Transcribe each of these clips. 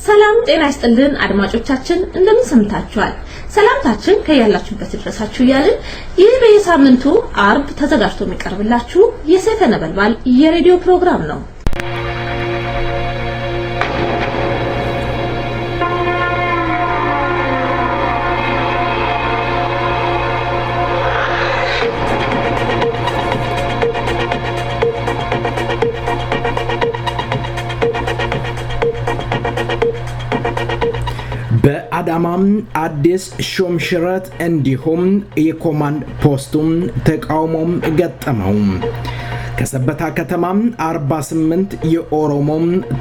ሰላም ጤና ይስጥልን አድማጮቻችን እንደምን ሰምታችኋል? ሰላምታችን ከያላችሁበት ድረሳችሁ ያልን ይህ በየሳምንቱ አርብ ተዘጋጅቶ የሚቀርብላችሁ የሰይፈ ነበልባል የሬዲዮ ፕሮግራም ነው። በአዳማም አዲስ ሹምሽረት እንዲሁም የኮማንድ ፖስቱም ተቃውሞም ገጠመው። ከሰበታ ከተማ 48 የኦሮሞ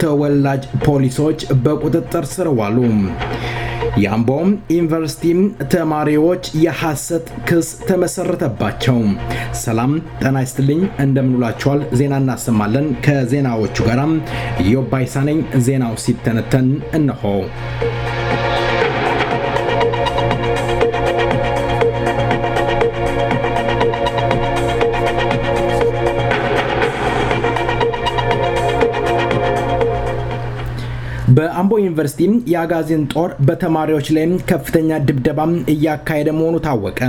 ተወላጅ ፖሊሶች በቁጥጥር ስር ዋሉ። የአምቦ ዩኒቨርሲቲ ተማሪዎች የሐሰት ክስ ተመሰረተባቸው። ሰላም ጤና ይስጥልኝ እንደምንውላችኋል። ዜና እናሰማለን። ከዜናዎቹ ጋር ዮባይሳነኝ። ዜናው ሲተነተን እነሆ። በአምቦ ዩኒቨርሲቲ የአጋዚን ጦር በተማሪዎች ላይ ከፍተኛ ድብደባ እያካሄደ መሆኑ ታወቀ።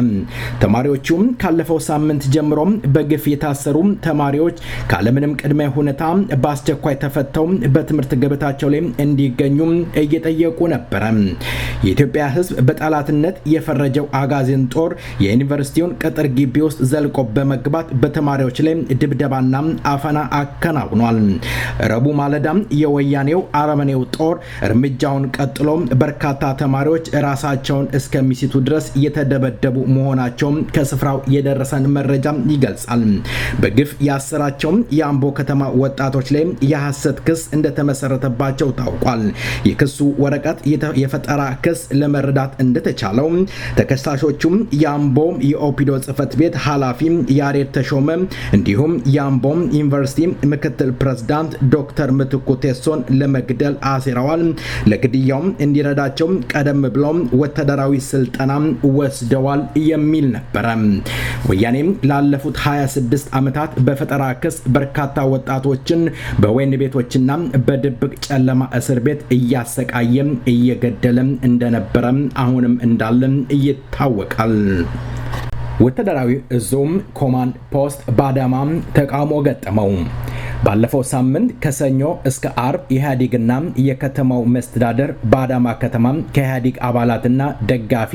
ተማሪዎቹም ካለፈው ሳምንት ጀምሮ በግፍ የታሰሩ ተማሪዎች ካለምንም ቅድመ ሁኔታ በአስቸኳይ ተፈተው በትምህርት ገበታቸው ላይ እንዲገኙ እየጠየቁ ነበር። የኢትዮጵያ ሕዝብ በጠላትነት የፈረጀው አጋዚን ጦር የዩኒቨርሲቲውን ቅጥር ግቢ ውስጥ ዘልቆ በመግባት በተማሪዎች ላይ ድብደባና አፈና አከናውኗል። ረቡዕ ማለዳ የወያኔው አረመኔው ጦር እርምጃውን ቀጥሎ በርካታ ተማሪዎች ራሳቸውን እስከሚስቱ ድረስ የተደበደቡ መሆናቸው ከስፍራው የደረሰን መረጃ ይገልጻል። በግፍ ያሰራቸው የአምቦ ከተማ ወጣቶች ላይ የሐሰት ክስ እንደተመሰረተባቸው ታውቋል። የክሱ ወረቀት የፈጠራ ክስ ለመረዳት እንደተቻለው ተከሳሾቹም የአምቦ የኦፒዶ ጽህፈት ቤት ኃላፊ ያሬድ ተሾመ እንዲሁም የአምቦ ዩኒቨርሲቲ ምክትል ፕሬዝዳንት ዶክተር ምትኩ ቴሶን ለመግደል አሲረዋል። ለግድያው እንዲረዳቸው ቀደም ብለው ወታደራዊ ስልጠና ወስደዋል የሚል ነበር። ወያኔ ላለፉት 26 ዓመታት በፈጠራ ክስ በርካታ ወጣቶችን በወህኒ ቤቶችና በድብቅ ጨለማ እስር ቤት እያሰቃየ እየገደለ እንደነበረ አሁንም እንዳለ ይታወቃል። ወታደራዊ እዙም ኮማንድ ፖስት በአዳማ ተቃውሞ ገጠመው። ባለፈው ሳምንት ከሰኞ እስከ አርብ ኢህአዴግና የከተማው መስተዳደር በአዳማ ከተማ ከኢህአዴግ አባላትና ደጋፊ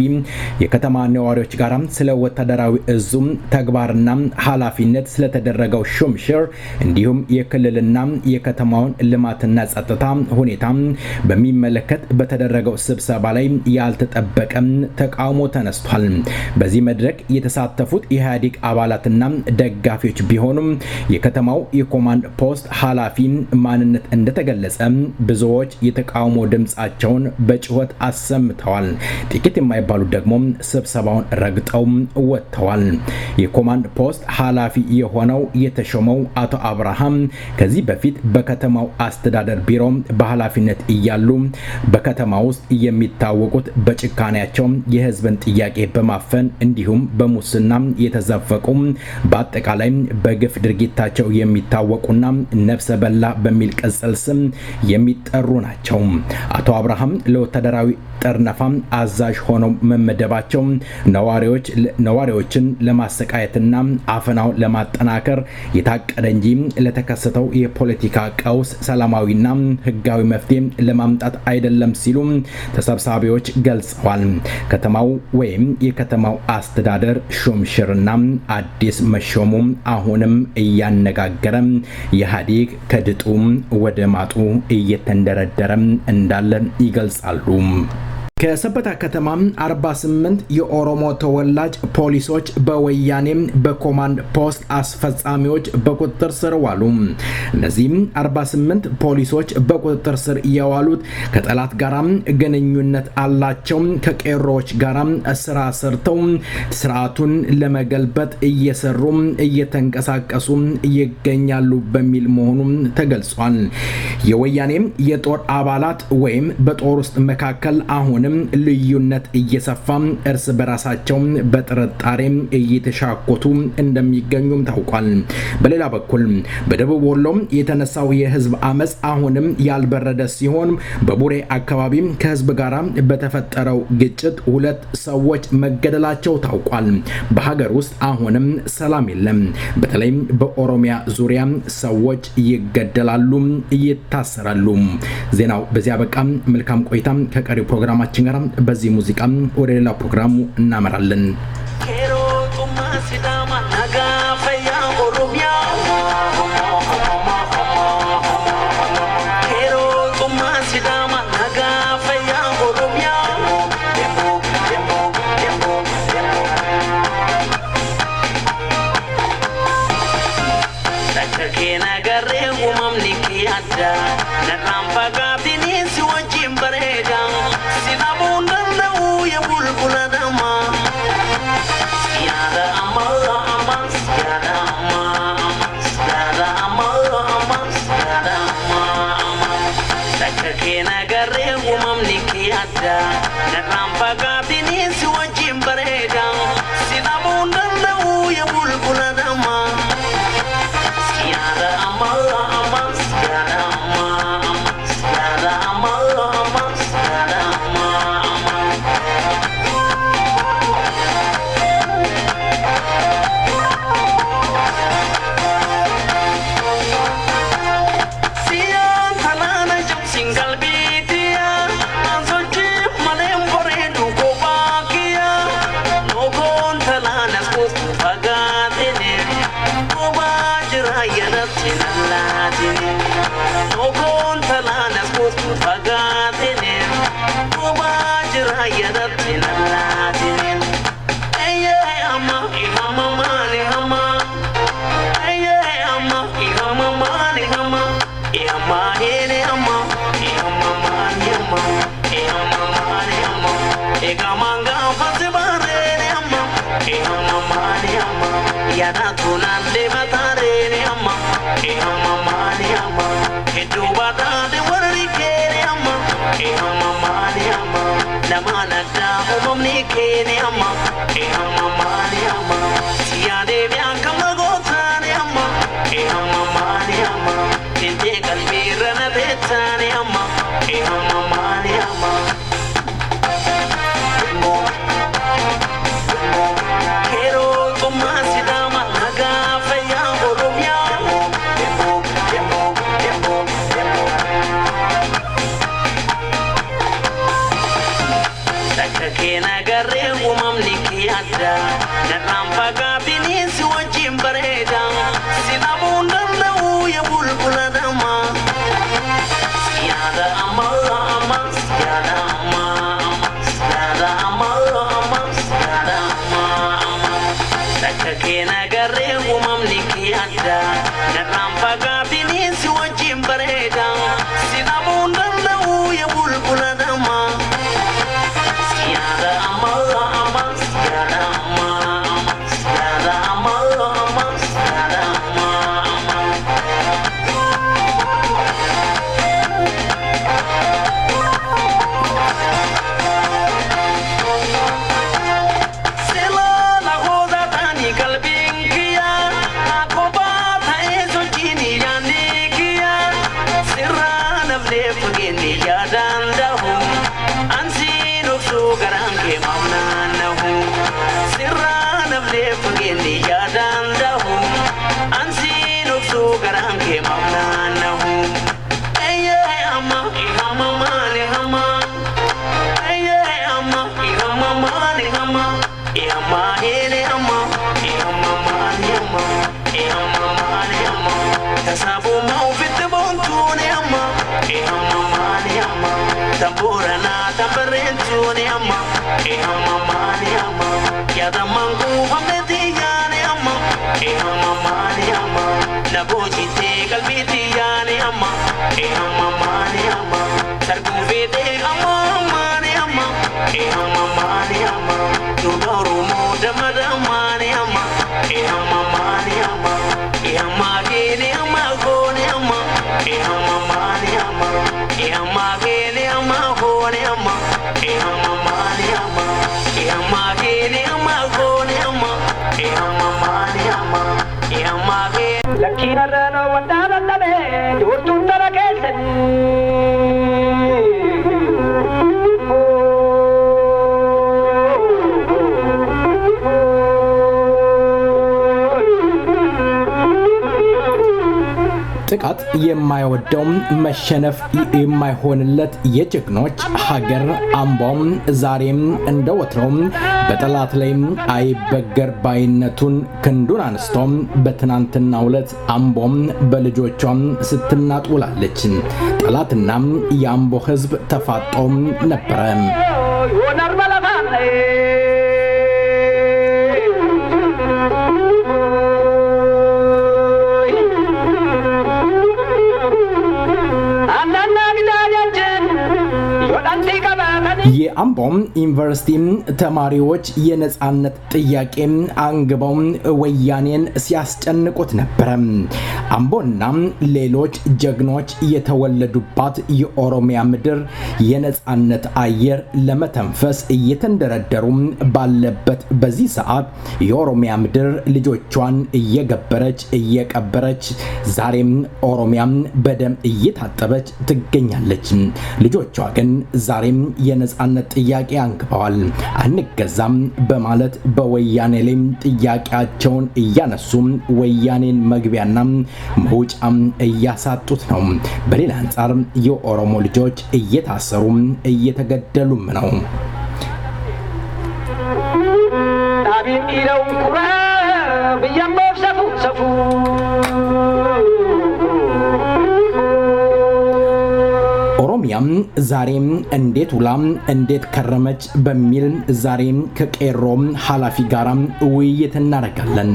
የከተማ ነዋሪዎች ጋር ስለ ወታደራዊ እዙም ተግባርና ኃላፊነት ስለተደረገው ሹምሽር እንዲሁም የክልልና የከተማውን ልማትና ጸጥታ ሁኔታ በሚመለከት በተደረገው ስብሰባ ላይ ያልተጠበቀ ተቃውሞ ተነስቷል። በዚህ መድረክ የተሳተፉት ኢህአዴግ አባላትና ደጋፊዎች ቢሆኑም የከተማው የኮማንድ ፖስት ኃላፊ ማንነት እንደተገለጸ ብዙዎች የተቃውሞ ድምጻቸውን በጭወት አሰምተዋል። ጥቂት የማይባሉ ደግሞ ስብሰባውን ረግጠው ወጥተዋል። የኮማንድ ፖስት ኃላፊ የሆነው የተሾመው አቶ አብርሃም ከዚህ በፊት በከተማው አስተዳደር ቢሮ በኃላፊነት እያሉ በከተማ ውስጥ የሚታወቁት በጭካኔያቸው የህዝብን ጥያቄ በማፈን እንዲሁም በሙስና የተዘፈቁ በአጠቃላይ በግፍ ድርጊታቸው የሚታወቁና ነፍሰ በላ በሚል ቅጽል ስም የሚጠሩ ናቸው። አቶ አብርሃም ለወታደራዊ ጠርነፋ አዛዥ ሆነው መመደባቸው ነዋሪዎችን ለማሰቃየትና አፈናውን ለማጠናከር የታቀደ እንጂ ለተከሰተው የፖለቲካ ቀውስ ሰላማዊና ህጋዊ መፍትሄ ለማምጣት አይደለም ሲሉ ተሰብሳቢዎች ገልጸዋል። ከተማው ወይም የከተማው አስተዳደር ሹምሽርና አዲስ መሾሙ አሁንም እያነጋገረ ኢህአዴግ ከድጡ ወደ ማጡ እየተንደረደረ እንዳለ ይገልጻሉ። ከሰበታ ከተማ 48 የኦሮሞ ተወላጅ ፖሊሶች በወያኔ በኮማንድ ፖስት አስፈጻሚዎች በቁጥጥር ስር ዋሉ። እነዚህም 48 ፖሊሶች በቁጥጥር ስር የዋሉት ከጠላት ጋር ግንኙነት አላቸው፣ ከቄሮዎች ጋር ስራ ሰርተው ስርዓቱን ለመገልበጥ እየሰሩ እየተንቀሳቀሱ ይገኛሉ በሚል መሆኑ ተገልጿል። የወያኔ የጦር አባላት ወይም በጦር ውስጥ መካከል አሁንም አሁንም ልዩነት እየሰፋ እርስ በራሳቸው በጥርጣሬ እየተሻኮቱ እንደሚገኙም ታውቋል። በሌላ በኩል በደቡብ ወሎ የተነሳው የህዝብ አመጽ አሁንም ያልበረደ ሲሆን በቡሬ አካባቢ ከህዝብ ጋር በተፈጠረው ግጭት 2 ሰዎች መገደላቸው ታውቋል። በሀገር ውስጥ አሁንም ሰላም የለም። በተለይም በኦሮሚያ ዙሪያ ሰዎች ይገደላሉ፣ ይታሰራሉ። ዜናው በዚያ በቃ። መልካም ቆይታ ከቀሪው ፕሮግራማችን ጋር። በዚህ ሙዚቃ ወደ ሌላ ፕሮግራሙ እናመራለን። I'm Chinarrano wandabandame durtun tarakesen ጥቃት የማይወደው መሸነፍ የማይሆንለት የጀግኖች ሀገር አምቦም ዛሬም እንደወትሮው በጠላት ላይ አይበገር ባይነቱን ክንዱን አንስቶ በትናንትናው ዕለት አምቦም በልጆቿም ስትናጥ ውላለች። ጠላትና የአምቦ ሕዝብ ተፋጦም ነበረ። የአምቦም ዩኒቨርሲቲ ተማሪዎች የነጻነት ጥያቄ አንግበው ወያኔን ሲያስጨንቁት ነበር። አምቦና ሌሎች ጀግኖች የተወለዱባት የኦሮሚያ ምድር የነጻነት አየር ለመተንፈስ እየተንደረደሩ ባለበት በዚህ ሰዓት የኦሮሚያ ምድር ልጆቿን እየገበረች እየቀበረች ዛሬም ኦሮሚያ በደም እየታጠበች ትገኛለች። ልጆቿ ግን ዛሬም የነጻነት ጥያቄ አንግበዋል። አንገዛም በማለት በወያኔ ላይ ጥያቄያቸውን እያነሱ ወያኔን መግቢያና መውጫም እያሳጡት ነው። በሌላ አንጻር የኦሮሞ ልጆች እየታሰሩ እየተገደሉም ነው። ኦሮሚያም ዛሬም እንዴት ውላም እንዴት ከረመች በሚል ዛሬም ከቄሮም ኃላፊ ጋር ውይይት እናደርጋለን።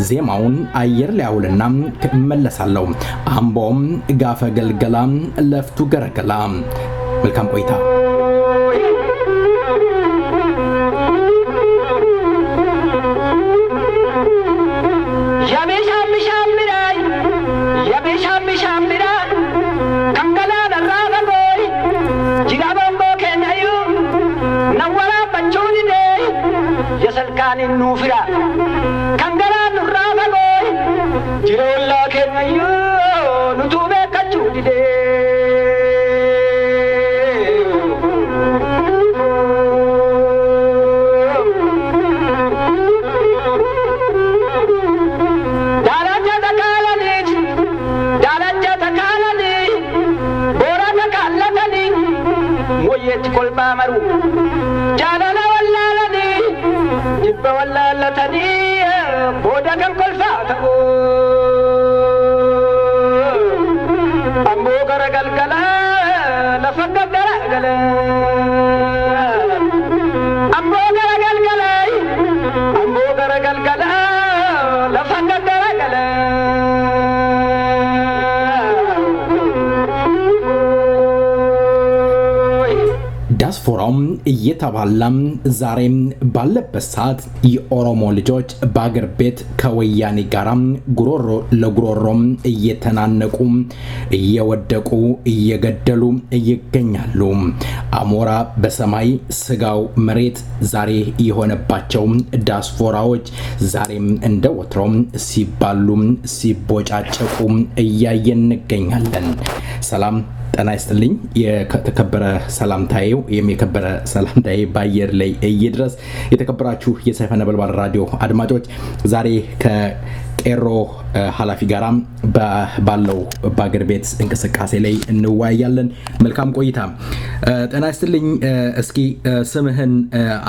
ዜማውን አየር ላይ አውልና እመለሳለሁ። አምቦም ጋፈ ገልገላ ለፍቱ ገረገላ። መልካም ቆይታ። Nufira kangara nuraba boy jirolla kenayo nutube kachudide daraja takalani bora takalani moyet kolba maru jalala wallalani ولا لا تني بودا كم كل فاتو أمو كرجل كلا لفك كرجل أمو كرجل كلا أمو كرجل كلا لفك كرجل ዲያስፖራም እየተባላም ዛሬም ባለበት ሰዓት የኦሮሞ ልጆች በአገር ቤት ከወያኔ ጋራም ጉሮሮ ለጉሮሮም እየተናነቁ እየወደቁ እየገደሉ ይገኛሉ። አሞራ በሰማይ ስጋው መሬት ዛሬ የሆነባቸው ዲያስፖራዎች ዛሬም እንደ ወትሮም ሲባሉ ሲቦጫጨቁ እያየን እንገኛለን። ሰላም ጤና ይስጥልኝ። የተከበረ ሰላምታዬ በአየር ላይ እየድረስ የተከበራችሁ የሰይፈ ነበልባል ራዲዮ አድማጮች ዛሬ ከቄሮ ኃላፊ ጋራ ባለው በአገር ቤት እንቅስቃሴ ላይ እንወያያለን። መልካም ቆይታ። ጤና ይስጥልኝ። እስኪ ስምህን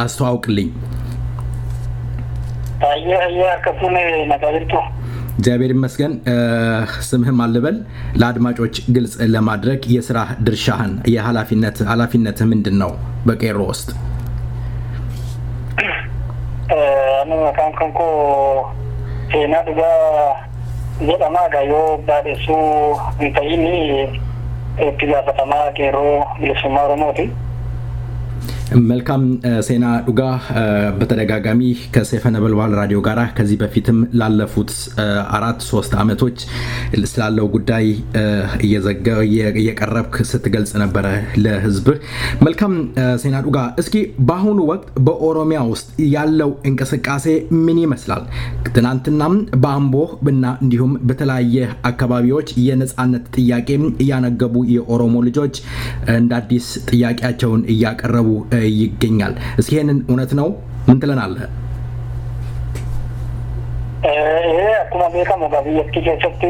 አስተዋውቅልኝ። ከፉነ ነጋሪቱ እግዚአብሔር ይመስገን። ስምህም አልበል ለአድማጮች ግልጽ ለማድረግ የሥራ ድርሻህን ኃላፊነትህ ምንድን ነው በቄሮ ውስጥ? እኔ ካንኮ ሴና ድጋ ዘጠማ ጋዮ ባደሱ እንተይኒ እትጋ ፈተማ ቄሮ ለሱማ ኦሮሞቲ መልካም ሴና ዱጋ በተደጋጋሚ ከሰይፈ ነበልባል ራዲዮ ጋራ ከዚህ በፊትም ላለፉት 4-3 አመቶች ስላለው ጉዳይ እየቀረብክ ስትገልጽ ነበር ለህዝብ። መልካም ሴና ዱጋ፣ እስኪ በአሁኑ ወቅት በኦሮሚያ ውስጥ ያለው እንቅስቃሴ ምን ይመስላል? ትናንትናም በአምቦ እና እንዲሁም በተለያየ አካባቢዎች የነጻነት ጥያቄ ያነገቡ የኦሮሞ ልጆች እንደ አዲስ ጥያቄያቸውን እያቀረቡ ይገኛል። እስኪ ይሄንን እውነት ነው ምን ትለናለህ? akkuma beekamu biyyaatti keessatti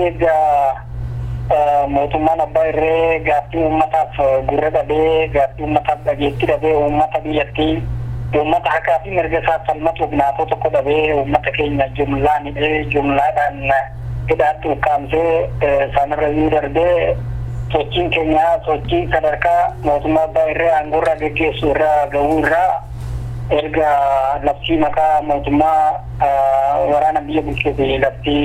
mootummaan abbaa irree gaaffii uummataaf gurra dhabee gaaffii uummataaf dhageettii dhabee uummata biyyattii uummata haqaa fi mirga isaa falmatuuf naatoo tokko dhabee uummata keenya jumlaadhaan hidhaatti ukkaamsee sanarra darbee sochiin keenya sochii sadarkaa mootummaa abbaa irree aangoorraa geggeessu irraa gahuu irraa erga labsii maqaa mootummaa waraana biyya bulchuufi labsii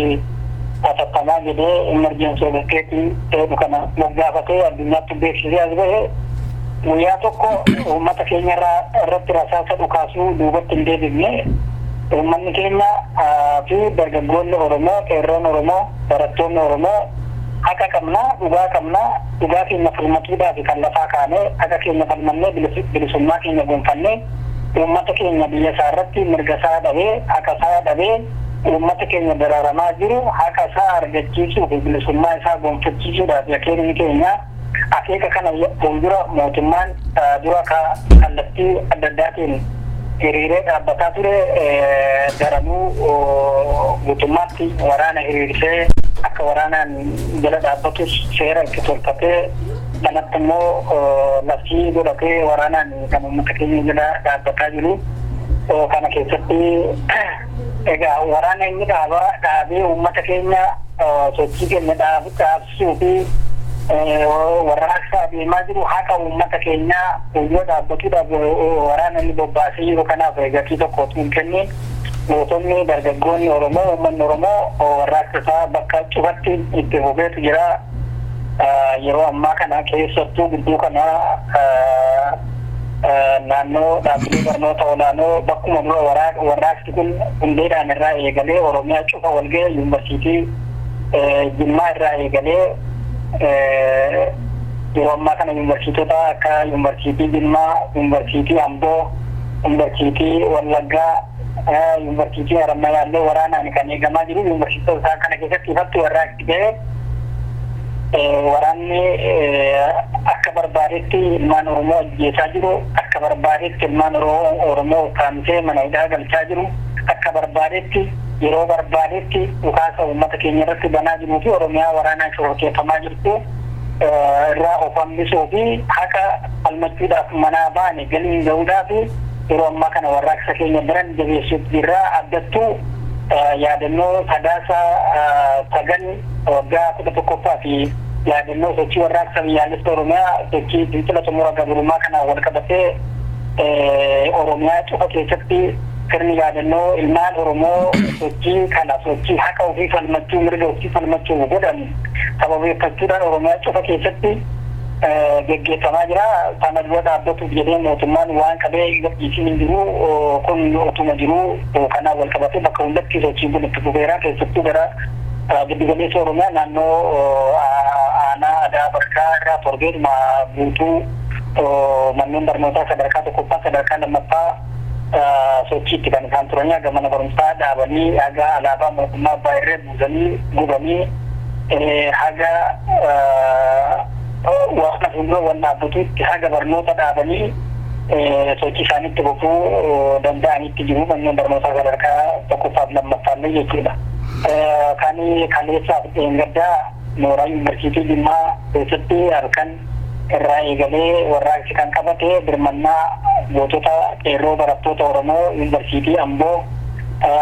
atattamaa jedhee emerjensii bukkeetti ta'edhu kana moggaafatee addunyaatti beeksisee as bahe guyyaa tokko uummata keenya irratti rasaasa dhukaasuu duubatti hin deebifne uummanni keenya fi dargaggoonni Oromoo, qeerroon Oromoo, barattoonni Oromoo haqa qabna, dhugaa keenya falmatuudhaaf kan lafaa kaanee haqa keenya falmannee bilisummaa keenya gonfannee uummata keenya biyya isaa irratti mirga isaa dhabee haqa isaa dhabee uummata keenya dararamaa jiru haqa isaa argachiisuu fi bilisummaa isaa gonfachiisuudhaaf akeekni keenya akeeka kana fuuldura mootummaan dura kallattii adda addaatiin hiriiree dhaabbataa ture daranuu guutummaatti waraana hiriirsee akka waraanaan jala dhaabbatus seera itti tolfatee kanatti immoo labsii godhatee waraanaan kan uummata keenya jala dhaabbataa jiru. Kana keessatti egaa waraana inni dhaabee uummata keenya sochii keenya dhaabsisuu fi warraaqsa adeemaa jiru haqa uummata keenyaa yoo dhaabbatuudhaaf waraana inni bobbaasee jiru kanaaf gatii tokko hin kenneen mootonni dargaggoonni Oromoo uummanni Oromoo warraaqsa isaa bakka cufatti itti hubeetu jira. Yeroo ammaa kana keessattuu gidduu kana naannoo dhaabbilee barnoota olaanoo bakkuma dura warraaqsi kun hundeedhaan irraa eegalee Oromiyaa cufa walga'e yuunivarsiitii Jimmaa irraa eegalee yeroo ammaa kana yuunivarsiitota akka yuunivarsiitii Jimmaa, yuunivarsiitii Amboo, yuunivarsiitii Wallaggaa, yuunivarsiitii Harammayyaa illee waraanaan kan eegamaa jiru. Yuunivarsiitota isaa kana keessatti ifatti warraaqsi ga'ee waraanni akka barbaadetti ilmaan Oromoo ajjeesaa jiru, akka barbaadetti ilmaan Oromoo kaamsee mana hidhaa galchaa jiru, akka barbaadetti yeroo barbaadetti dhukaasa uummata keenya irratti banaa jiruu fi Oromiyaa waraanaan shororkeeffamaa jirtu irraa of hambisuu fi haqa falmachuudhaaf manaa baane galiin gahuudhaaf yeroo ammaa kana warraaqsa keenya biran jabeessuutti jirra. Addattuu yaadannoo sadaasa sagal waggaa 11ffaa fi yaadannoo sochii warraaqsa biyyaalessa Oromiyaa sochii fincila xumura gabrummaa kanaan wal qabatee Oromiyaa cufa keessatti sirni yaadannoo ilmaan Oromoo sochii kana sochii haqa ofii falmachuu mirga ofii falmachuu godhan sababeeffachuudhaan Oromiyaa cufa keessatti geggeeffamaa jira. Sana dura dhaabbatuuf jedhee mootummaan waan qabee gadhiisii hin jiru. Kun otuma jiru kanaan wal qabatee bakka hundatti sochiin kun itti fufeera. Keessattuu gara giddugaleessa Oromiyaa naannoo aanaa Adaa Barkaa irraa torbeedhuma guutuu manneen barnootaa sadarkaa tokkoffaa sadarkaa lammaffaa sochiitti kan isaan turanii haga mana barumsaa dhaabanii haga alaabaa mootummaa abbaa irree buusanii gubanii haga waan fuuldura waan dhaabbatuutti haga barnoota dhaabanii sochii isaaniitti fufuu danda'anitti jiru manneen barnootaa sadarkaa tokkoffaaf lammaffaallee jechuudha. Kan kaleessaaf dheengaddaa mooraa yuunivarsiitii Jimmaa keessatti halkan irraa eegalee warraaqsi kan qabate birmannaa gootota qeerroo barattoota Oromoo yuunivarsiitii Amboo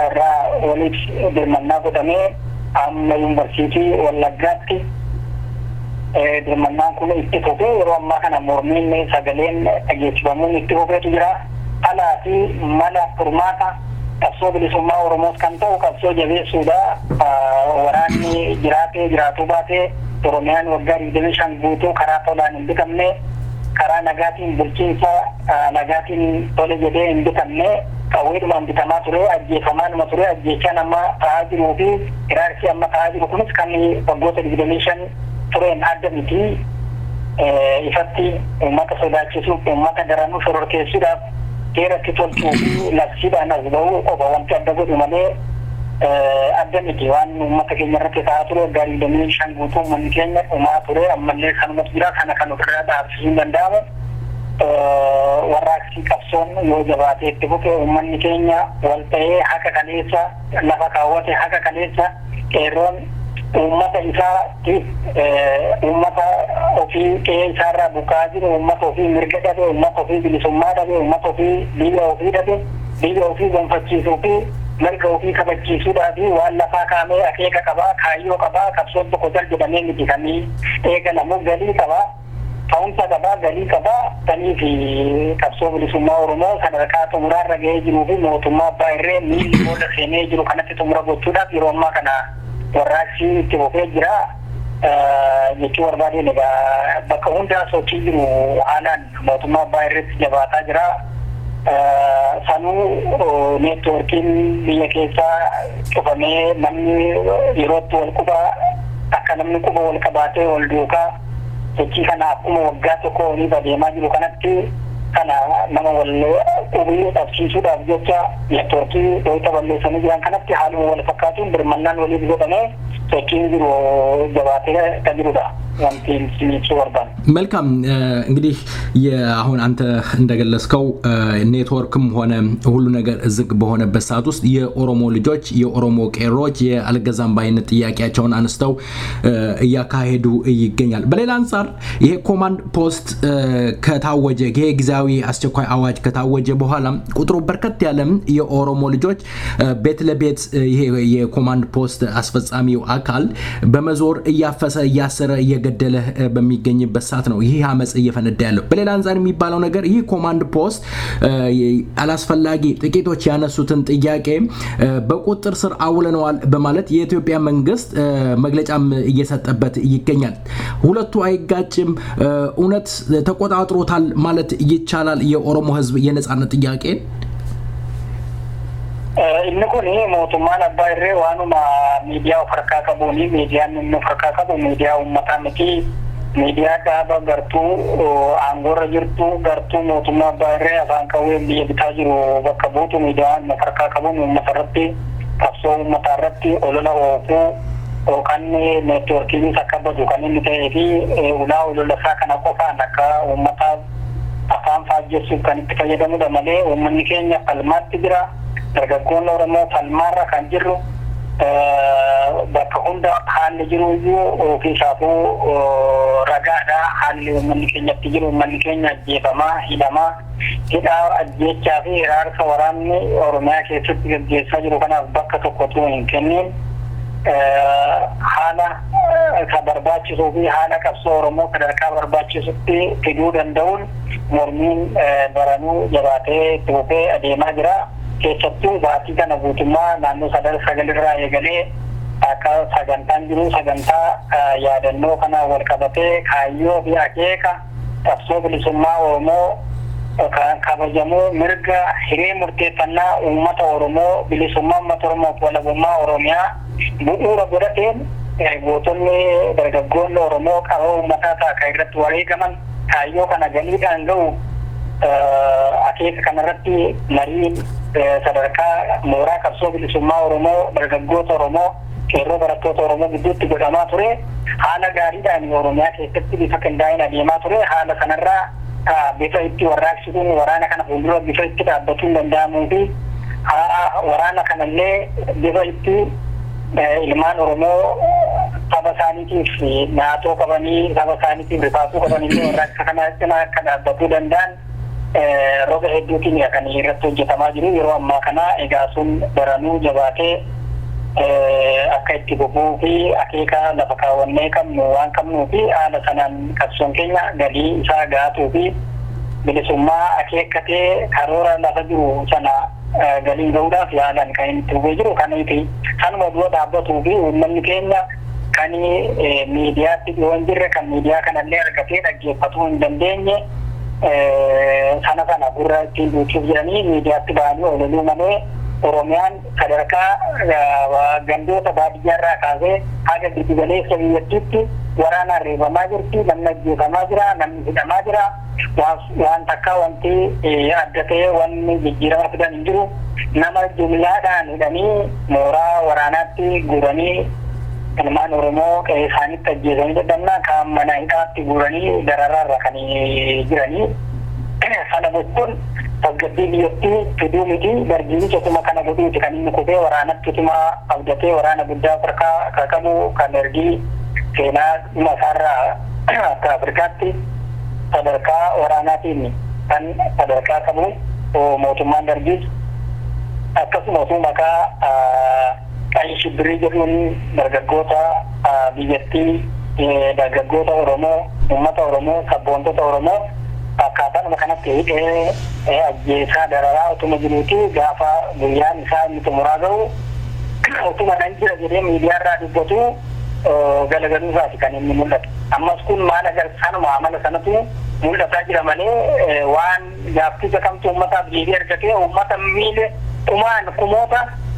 irraa waliif birmannaa godhamee amma yuunivarsiitii Wallaggaatti birmannaan kun itti fufee yeroo ammaa kana mormiin sagaleen dhageessifamuun itti fufeetu jira. Alaa fi mala furmaata qabsoo bilisummaa Oromoos kan ta'u qabsoo jabeessuudha. Waraanni jiraatuu baatee Oromiyaan waggaa 25 guutuu karaa tolaan hin bitamne karaa nagaatiin bulchiinsa nagaatiin tole jedhee hin bitamne qawweedhumaan bitamaa ture ajjeefamaanuma ture ajjeechaan amma ta'aa jiruu fi hiraarkii amma ta'aa jiru kunis kan waggoota 25 tureen adda miti ifatti uummata sodaachisuuf uummata daranuu shororkeessuudhaaf seeratti tolchuu fi labsiidhaan as ba'uu qofa wanti adda godhu malee adda miti waan uummata keenya irratti ta'aa ture gaarii 25 guutuu uummanni keenya dhumaa ture ammallee kanumatu jira kana kan ofirraa dhaabsisuu hin danda'amu. Warraaqsi qabsoon yoo jabaatee itti fufe uummanni keenya wal ta'ee haqa kaleessa lafa kaawwate haqa kaleessa qeerroon uummata isaatiif uummata ofii qe'ee isaarraa buqqaa jiru uummata ofii mirga dhabe uummata ofii bilisummaa dhabe uummata ofii biyya ofii dhabe biyya ofii gonfachiisuu fi mirga ofii kabachiisuudhaa fi waan lafaa kaamee akeeka qabaa kaayyoo qabaa qabsoon tokko jal jedhamee miti kamii eegalamu galii qabaa ta'umsa qabaa galii qabaa tanii fi qabsoo bilisummaa Oromoo sadarkaa xumuraarra ga'ee jiruu fi mootummaa abbaa irree miilli booda seenee jiru kanatti xumura gochuudhaaf yeroo ammaa kana warraaqsi itti fufee jira jechuu barbaadeen egaa bakka hundaa sochii jiru haalaan mootummaa abbaa irreetti jabaataa jira. Sanuu neetwoorkiin biyya keessaa cufamee namni yerootti wal quba akka namni quba wal qabaatee wal duukaa sochii kana akkuma waggaa tokko ni badeemaa jiru kanatti kana nama wal qubii dhabsiisuudhaaf jecha neetwoorkii dhoota balleessanii jiran kanatti haaluma wal fakkaatuun birmannaan waliif godhamee sochiin jiru jabaatee kan jirudha. መልካም እንግዲህ አሁን አንተ እንደገለጽከው ኔትወርክም ሆነ ሁሉ ነገር ዝግ በሆነበት ሰዓት ውስጥ የኦሮሞ ልጆች የኦሮሞ ቄሮች የአልገዛም ባይነት ጥያቄያቸውን አንስተው እያካሄዱ ይገኛል። በሌላ አንፃር ይሄ ኮማንድ ፖስት ከታወጀ ይሄ ጊዜያዊ አስቸኳይ አዋጅ ከታወጀ በኋላ ቁጥሩ በርከት ያለ የኦሮሞ ልጆች ቤት ለቤት ይሄ የኮማንድ ፖስት አስፈጻሚው አካል በመዞር እያፈሰ እያሰረ ገደለ በሚገኝበት ሰዓት ነው ይሄ አመጽ እየፈነዳ ያለው። በሌላ አንፃር የሚባለው ነገር ይሄ ኮማንድ ፖስት አላስፈላጊ ጥቂቶች ያነሱትን ጥያቄ በቁጥጥር ስር አውለነዋል በማለት የኢትዮጵያ መንግስት መግለጫም እየሰጠበት ይገኛል። ሁለቱ አይጋጭም? እውነት ተቆጣጥሮታል ማለት ይቻላል የኦሮሞ ህዝብ የነጻነት ጥያቄ? inni kun mootummaan abbaa irree waanuma miidiyaa of harkaa qabuuni miidiyaan inni of harkaa qabu miidiyaa uummataa miti miidiyaa dhaaba gartuu aangoorra jirtu gartuu mootummaa abbaa irree afaan qawwee biyya bitaa jiru bakka buutu miidiyaan of harkaa qabuun uummata irratti qabsoo uummataa irratti olola oofuu yookaan neetwoorkiinis akka badu kan inni ta'ee fi ulaa olola isaa kana qofaan akka uummata afaan faajjessuuf kan itti fayyadamudha malee uummanni keenya falmaatti jira. Dargaggoonni Oromoo falmaarra kan jirru bakka hunda haalli jiru iyyuu ofiisaafuu ragaadha. Haalli uummanni keenyatti jiru uummanni keenya ajjeefamaa hidhamaa hidhaa ajjeechaa fi hiraarsa waraanni Oromiyaa keessatti gaggeessaa jiru kanaaf bakka tokkotu hin kennin haala ka barbaachisuu fi haala qabsoo Oromoo sadarkaa barbaachisutti fiduu danda'uun mormiin baranuu jabaatee itti fufee adeemaa jira. Keessattuu baatii kana guutummaa naannoo sagalirraa eegalee akka sagantaan jiru sagantaa yaadannoo kana wal qabatee kaayyoo fi akeeka qabsoo bilisummaa Oromoo kan kabajamu mirga hiree murteeffannaa uummata Oromoo bilisummaa uummata Oromoo walabummaa Oromiyaa bu'uura godhateen gootonni dargaggoonni Oromoo qaba uummataa ta'a irratti wareegaman kaayyoo kana galiidhaan ga'u akeeka kanarratti mariin sadarkaa mooraa qabsoo bilisummaa Oromoo dargaggoota Oromoo qeerroo barattoota Oromoo gidduutti godhamaa ture haala gaariidhaan Oromiyaa keessatti bifa qindaa'een adeemaa ture haala kanarraa bifa itti warraaqsituun waraana kana fuuldura bifa itti dhaabbatuu danda'amuu fi waraana kanallee bifa itti ilmaan Oromoo saba isaaniitiif naatoo qabanii saba isaaniitiif rifaasuu qabanii warraaqsa kana cinaa akka dhaabbatuu danda'an roga hedduutiin kan irratti hojjetamaa jiru yeroo ammaa kana egaa sun daranuu jabaatee akka itti fufuu fi akeeka lafa kaawwannee qabnu waan qabnuu fi haala sanaan qabsoon keenya galii isaa gaatuu fi bilisummaa akeekkatee karoora lafa jiru sana galii ga'uudhaaf yaalan kan inni itti fufee jiru kaniiti kanuma dura dhaabbatuu fi uummanni keenya kan miidiyaatti dhiyoon jirre kan miidiyaa kanallee argatee dhaggeeffatuu hin dandeenye sana gurra ittiin duuchuuf jedhanii miidiyaatti ba'anii oololuu malee Oromiyaan sadarkaa gandoota baadiyyaarraa kaasee haga giddu galeessa biyyattiitti waraanaan reebamaa jirti, namni ajjeefamaa jira, namni hidhamaa jira. Waan takka wanti adda ta'e wanni jijjiirama fidan hin jiru. Nama jumlaadhaan hidhanii mooraa waraanaatti guuranii ilmaan Oromoo qe'ee isaaniitti ajjeesanii dadhabnaa kaan mana hidhaatti guuranii dararaarra kan jiranii. Sana jechuun tasgabbii biyyattii fiduu miti dargiin cutuma kana godhuuti kan inni kufee waraanatti utuma abdatee waraana guddaa Afrikaa qabu kan dargii seenaa dhuma isaarraa akka Afrikaatti sadarkaa waraanaatiin kan sadarkaa qabu mootummaan dargiis akkasumas maqaa qayyii shibbirii jedhuun dargaggoota biyyattii dargaggoota Oromoo uummata Oromoo sabboontota Oromoo akkaataa kanatti hidhee ajjeesaa dararaa utuma jiruuti gaafa guyyaan isaa inni xumuraa gahu utuma nan jira jedhee miidiyaarraa dubbatu galagaluu isaati kan inni mul'atu. Ammas kun maal agarsiisanuma amala sanatu mul'ataa jira malee waan gaaffisa kamtu uummataaf deebii argatee uummata miile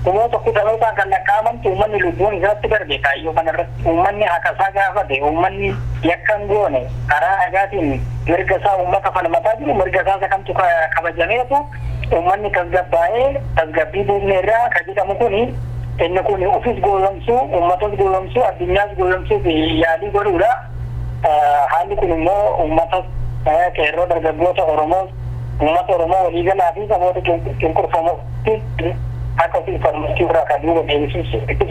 kumoota kudhanootaan kan lakkaa'amantu uummanni lubbuun isaatti darbe kaayyoo kanarratti uummanni haqasaa gaafate uummanni yakkan goone karaa nagaatiin mirga isaa uummata falmataa jiru mirga isaa kamtu kabajameetu uummanni tasgabbaa'ee tasgabbii buufne irraa kan jedhamu kuni inni kun ofis goolomsuu uummatas goolomsuu addunyaas goolomsuu fi yaalii godhuudha. Haalli kun immoo uummatas qeerroo dargaggoota Oromoo uummata Oromoo waliigalaa fi saboota cunqurfamoo akka ofii falmachuu irraa kan duuba deebisuus akka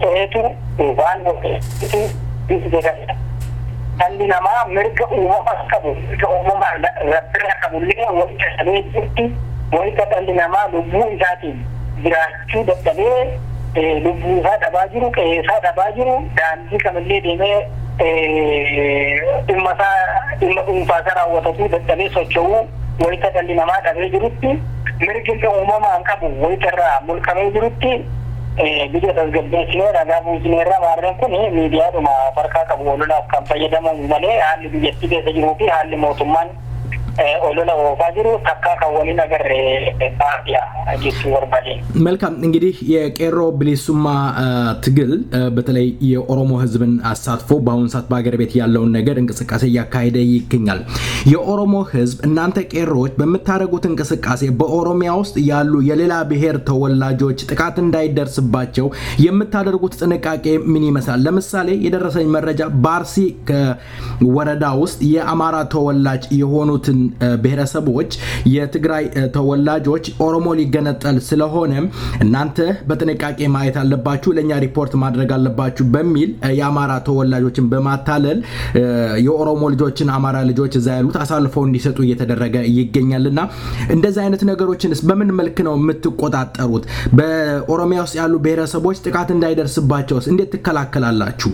ta'eetu waan godheetu bifa dhalli namaa mirga uumamaa qabu mirga uumamaa rabbirraa qabullee walitti qabee jirti walitti dhalli namaa lubbuu isaatiin jiraachuu dadhabee lubbuu isaa dhabaa jiru qe'ee isaa dhabaa jiru daandii kamillee deemee dhimma dhuunfaa isaa raawwatatuu dadhabee socho'uu walitti dhalli namaa dhabee jirutti mirga uumamaan qabu walitti irraa mulqamee jirutti biyya tasgabbeessinee ragaa buusinee irraa maarreen kun miidiyaadhuma farkaa qabu ololaaf kan fayyadaman malee haalli biyyattii keessa jiruu fi haalli mootummaan olola oofaa jiru takkaa kan waliin agarre baadiyyaa jechuu barbaade. መልካም እንግዲህ የቄሮ ብሊሱማ ትግል በተለይ የኦሮሞ ህዝብን አሳትፎ በአሁን ሰዓት በአገር ቤት ያለውን ነገር እንቅስቃሴ እያካሄደ ይገኛል። የኦሮሞ ህዝብ እናንተ ቄሮዎች በምታደርጉት እንቅስቃሴ በኦሮሚያ ውስጥ ያሉ የሌላ ብሔር ተወላጆች ጥቃት እንዳይደርስባቸው የምታደርጉት ጥንቃቄ ምን ይመስላል? ለምሳሌ የደረሰኝ መረጃ ባርሲ ወረዳ ውስጥ የአማራ ተወላጅ የሆኑትን ብሔረሰቦች የትግራይ ተወላጆች ኦሮሞ ሊገነጠል ስለሆነ እናንተ በጥንቃቄ ማየት አለባችሁ ለኛ ሪፖርት ማድረግ አለባችሁ በሚል የአማራ ተወላጆችን በማታለል የኦሮሞ ልጆችን አማራ ልጆች እዛ ያሉት አሳልፈው እንዲሰጡ እየተደረገ ይገኛልና እንደዚህ አይነት ነገሮችንስ በምን መልክ ነው የምትቆጣጠሩት? በኦሮሚያ ውስጥ ያሉ ብሔረሰቦች ጥቃት እንዳይደርስባቸውስ እንዴት ትከላከላላችሁ?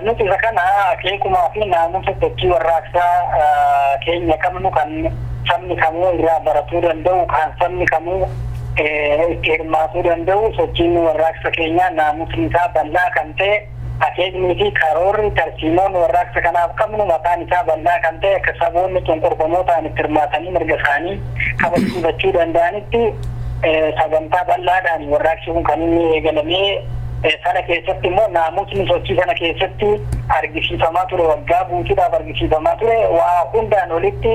nuti isa kana akeekumaa fi naamusa sochii warraaqsaa keenya qabnu kan sabni kamuu irraa baratuu danda'u kan sabni kamuu itti hirmaatuu danda'u sochiin warraaqsa keenyaa naamusni isaa bal'aa kan ta'e akeeknii fi karoorri tarsiimoon warraaqsa kanaaf qabnu mataan isaa bal'aa kan ta'e akka saboonni cunqurfamoo ta'an itti hirmaatanii mirga isaanii kabachiifachuu danda'anitti sagantaa bal'aadhaan warraaqsi kun kan inni eegalamee sana keessatti immoo naamusni sochii sana keessatti argisiifamaa ture waggaa guutuudhaaf argisiifamaa ture waa hundaan olitti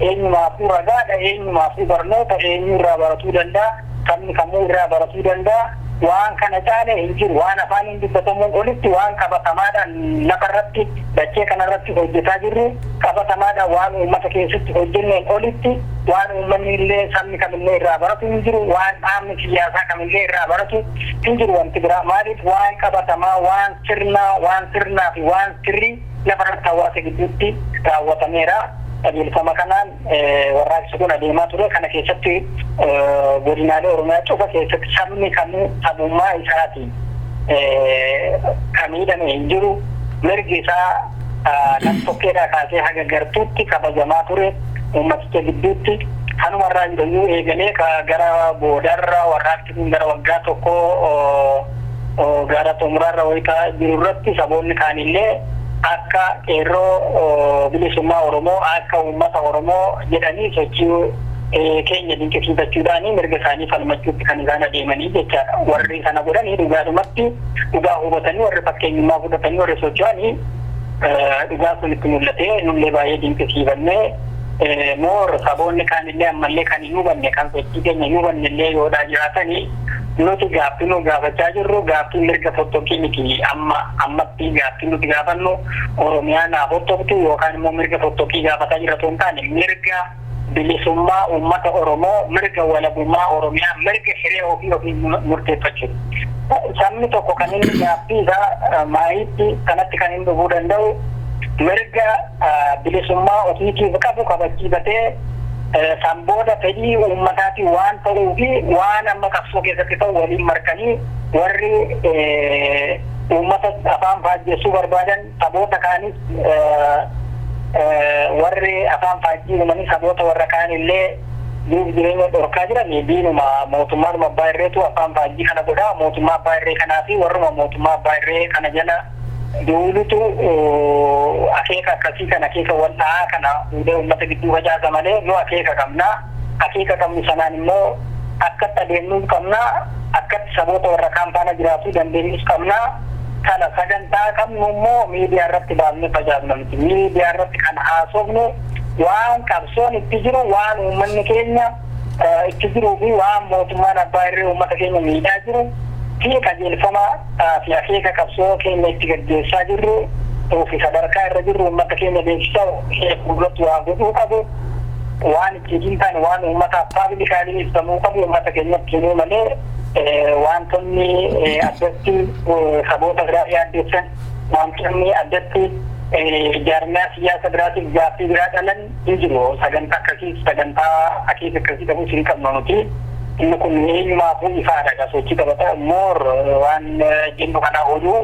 eenyumaafuu ragaadha eenyumaafuu barnoota eenyu irraa baratuu danda'a sabni kamuu irraa baratuu danda'a waan kana caale hin jiru waan afaaniin dubbatamuun olitti waan qabatamaadhaan lafarratti dachee kanarratti hojjetaa jirru qabatamaadhaan waan uummata keessatti hojjenneen olitti waan uummanni illee sabni kamillee irraa baratu hin jiru waan dhaabni siyaasaa kamillee irraa baratu hin jiru wanti biraa maaliif waan qabatamaa waan sirnaa fi waan sirrii lafarratti hawaasa gidduutti raawwatameera. Adeemsama kanaan warraaqsi kun adeemaa ture kana keessatti godinaalee Oromiyaa cufa keessatti sabni kamuu sabummaa isaatiin kamiidhame hin jiru mirgi isaa kan tokkeedhaa kaasee haga gartuutti kabajamaa ture uummaticha gidduutti kanumarraa jireyyuu eegalee gara boodarra warraaqsi kun gara waggaa tokko gara xumuraarra wayitaa jiru irratti saboonni kaanillee akka qeerroo bilisummaa Oromoo akka uummata Oromoo jedhanii sochii keenya dinqisiifachuudhaan mirga isaanii falmachuutti kan isaan adeemanii jechaadha. Warri sana godhanii dhugaadhumatti dhugaa hubatanii warri fakkeenyummaa fudhatanii warri socho'anii dhugaa sun itti mul'atee nullee baay'ee dinqisiifannee moor saboonni kaanillee ammallee kan hin hubanne kan sochii keenya hin hubanne illee yoodhaa jiraatanii nuti gaaffii nu gaafachaa jirru gaaffii mirga fottokii miti ammatti gaaffii nuti gaafannu Oromiyaa naaf fottoktu yookaan immoo mirga fottokii gaafataa jira osoo hin taane mirga bilisummaa uummata Oromoo mirga walabummaa Oromiyaa mirga hiree ofii murteeffachuu. Sabni tokko kan inni gaaffii isaa maayitti kanatti kan inni dhufuu danda'u mirga bilisummaa ofiitiif qabu kabachiifatee sambooda fedhii uummataati waan ta'uu fi waan amma qabsoo keessatti ta'u waliin markanii warri uummata afaan faajjeessuu barbaadan saboota kaanis warri afaan faajjii uumanii saboota warra kaan illee duuf jireenya dhorkaa jiran diinuma mootummaan abbaa irreetu afaan faajjii kana godhaa mootummaa abbaa irree kanaa fi warruma mootummaa abbaa irree kana jala duulutu akeeka akkasii kan akeeka wal'aa kana fuudhee uummata gidduu facaasa malee nu akeeka qabnaa akeeka qabnu sanaan immoo akkatti adeemnuu qabnaa akkatti saboota warra kaan faana jiraatuu dandeenyus qabnaa kana sagantaa qabnu immoo miidiyaa irratti baafnee facaasna miti miidiyaa irratti kan haasofnu waan qabsoon itti jiru waan uummanni keenya itti jiruu fi waan mootummaan abbaa irree uummata keenya miidhaa jiru fi qajeelfama fi akeeka qabsoo keenya itti gaggeessaa jirru fi sadarkaa irra jirru uummata keenya beeksisaa fuulduratti waa godhuu qabu waan itti hin taane waan uummataaf paablikaaliin ibsamuu qabu uummata keenyatti himuu malee wantoonni addatti saboota biraa yaaddeessan wantoonni addatti jaarmiyaa siyaasa biraatiif gaaffii biraa dhalan hin jiru sagantaa akkasii sagantaa akeeka akkasii qabuu hin qabnu nuti inni kun eenyumaafuu ifaadha sochii qabata moor waan jennu kana oduu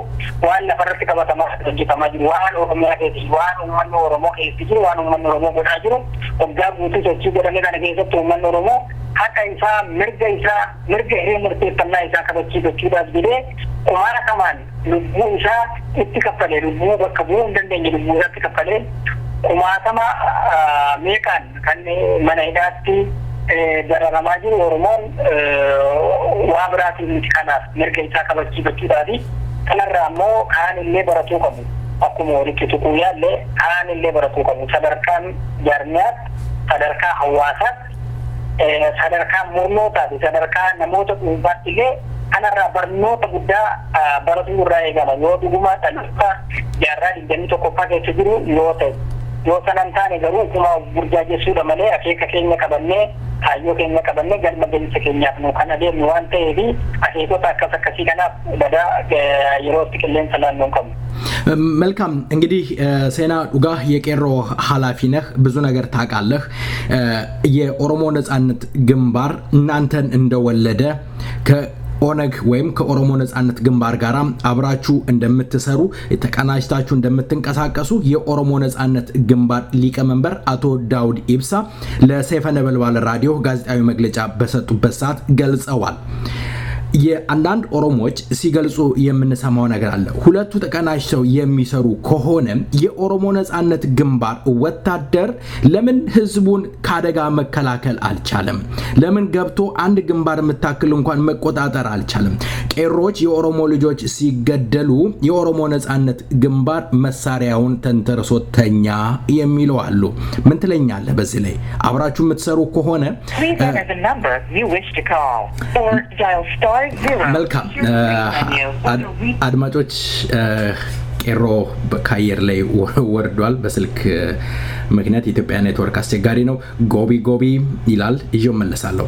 waan lafarratti qabatamaa hojjetamaa jiru waan Oromiyaa keessi waan uummanni Oromoo keessi jiru waan uummanni Oromoo godhaa jiru waggaa guutuu sochii godhame kana keessatti uummanni Oromoo haqa isaa mirga hiree murteeffannaa isaa kabachiifachuudhaaf jedhee kumaara kamaan lubbuu isaa itti kaffalee lubbuu bakka bu'uu hin dandeenye lubbuu isaatti kaffalee kumaatama meeqaan kan mana hidhaatti dararamaa jiru Oromoon waa biraatiin miti kanaaf mirga isaa kabachiifachuudhaafi kanarraa immoo kaan illee baratuu qabu akkuma walitti tuquu yaallee kaan illee baratuu qabu sadarkaan jaarmiyaatti sadarkaa hawaasaatti sadarkaa mormootaa fi sadarkaa namoota dhuunfaatti illee kanarraa barnoota guddaa baratuu irraa eegama yoo dhugumaa dhaloota jaarraa 21ffaa keessa jiru yoo ta'e yoo sanan taane garuu kuma burjaajessuudha malee akeeka keenya qabannee kaayyoo keenya qabannee galma gahinsa keenyaaf nu kan adeemnu waan ta'eef akeekota akkasii kanaaf badaa yerootti qilleensa naannoo qabnu. መልካም እንግዲህ ሴና ዱጋ የቄሮ ኃላፊ ነህ ብዙ ነገር ታውቃለህ የኦሮሞ ነጻነት ግንባር እናንተን እንደወለደ ከኦነግ ወይም ከኦሮሞ ነጻነት ግንባር ጋር አብራችሁ እንደምትሰሩ ተቀናጅታችሁ እንደምትንቀሳቀሱ የኦሮሞ ነጻነት ግንባር ሊቀመንበር አቶ ዳውድ ኢብሳ ለሰይፈ ነበልባል ራዲዮ ጋዜጣዊ መግለጫ በሰጡበት ሰዓት ገልጸዋል የአንዳንድ ኦሮሞዎች ሲገልጹ የምንሰማው ነገር አለ ሁለቱ ተቀናጅተው የሚሰሩ ከሆነ የኦሮሞ ነጻነት ግንባር ወታደር ለምን ህዝቡን ካደጋ መከላከል አልቻለም ለምን ገብቶ አንድ ግንባር መታከል እንኳን መቆጣጠር አልቻለም ቄሮች የኦሮሞ ልጆች ሲገደሉ የኦሮሞ ነጻነት ግንባር መሳሪያውን ተንተርሶተኛ የሚለው አሉ ምን ትለኛለህ በዚህ ላይ አብራችሁ የምትሰሩ ከሆነ መልካም አድማጮች ቄሮ በካየር ላይ ወርዷል በስልክ ምክንያት ኢትዮጵያ ኔትወርክ አስቸጋሪ ነው ጎቢ ይላል ይዤው መለሳለሁ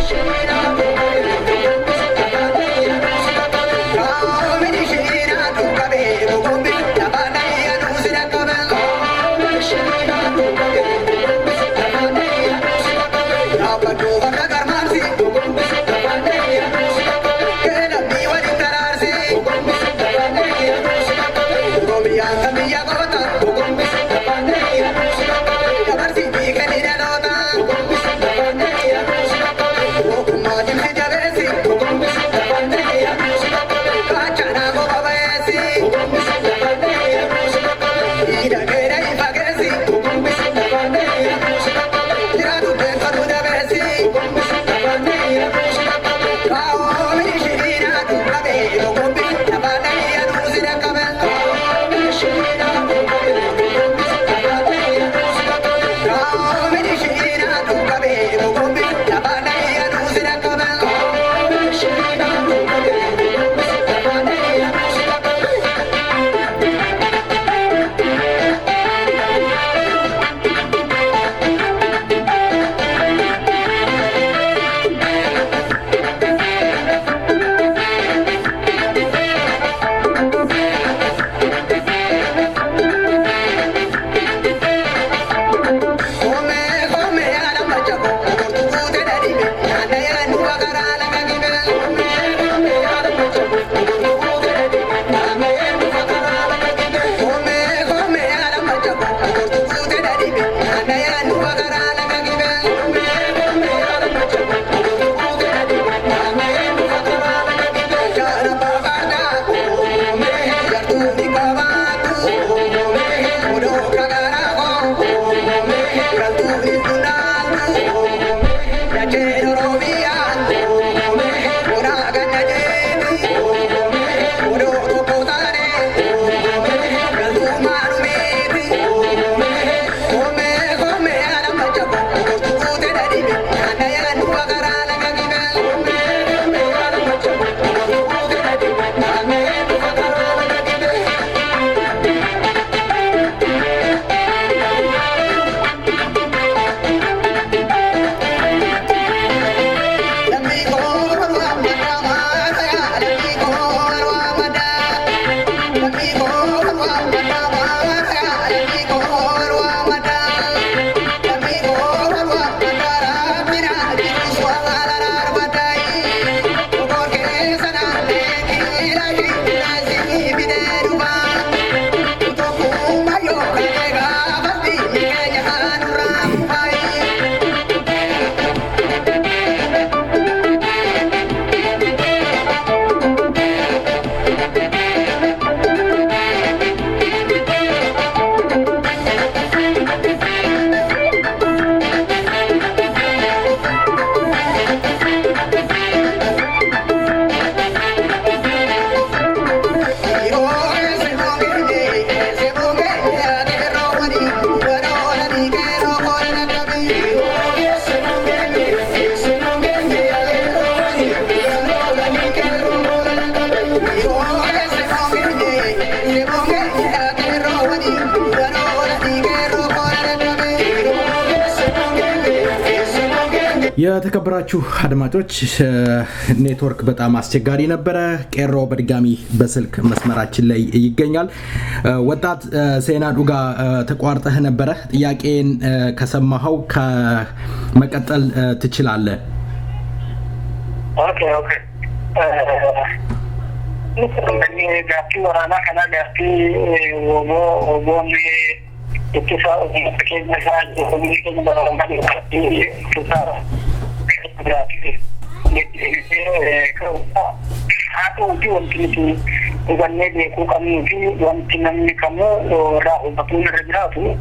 Shut up. የተከበራችሁ አድማጮች ኔትወርክ በጣም አስቸጋሪ ነበረ። ቄሮ በድጋሚ በስልክ መስመራችን ላይ ይገኛል። ወጣት ሴና ዱጋ ተቋርጠህ ነበረ። ጥያቄን ከሰማኸው ከመቀጠል ትችላለህ። ኦኬ እኔ ጋቲ ወራና ከና ጋቲ ወቦን ኢትሳ ኦኬ መሳጅ ኮሚኒኬሽን በረማዲ ኢትሳ Aku wanti ubanne beeku qabnu fi wanti namni kamuu irraa hubatuun irra jiraatu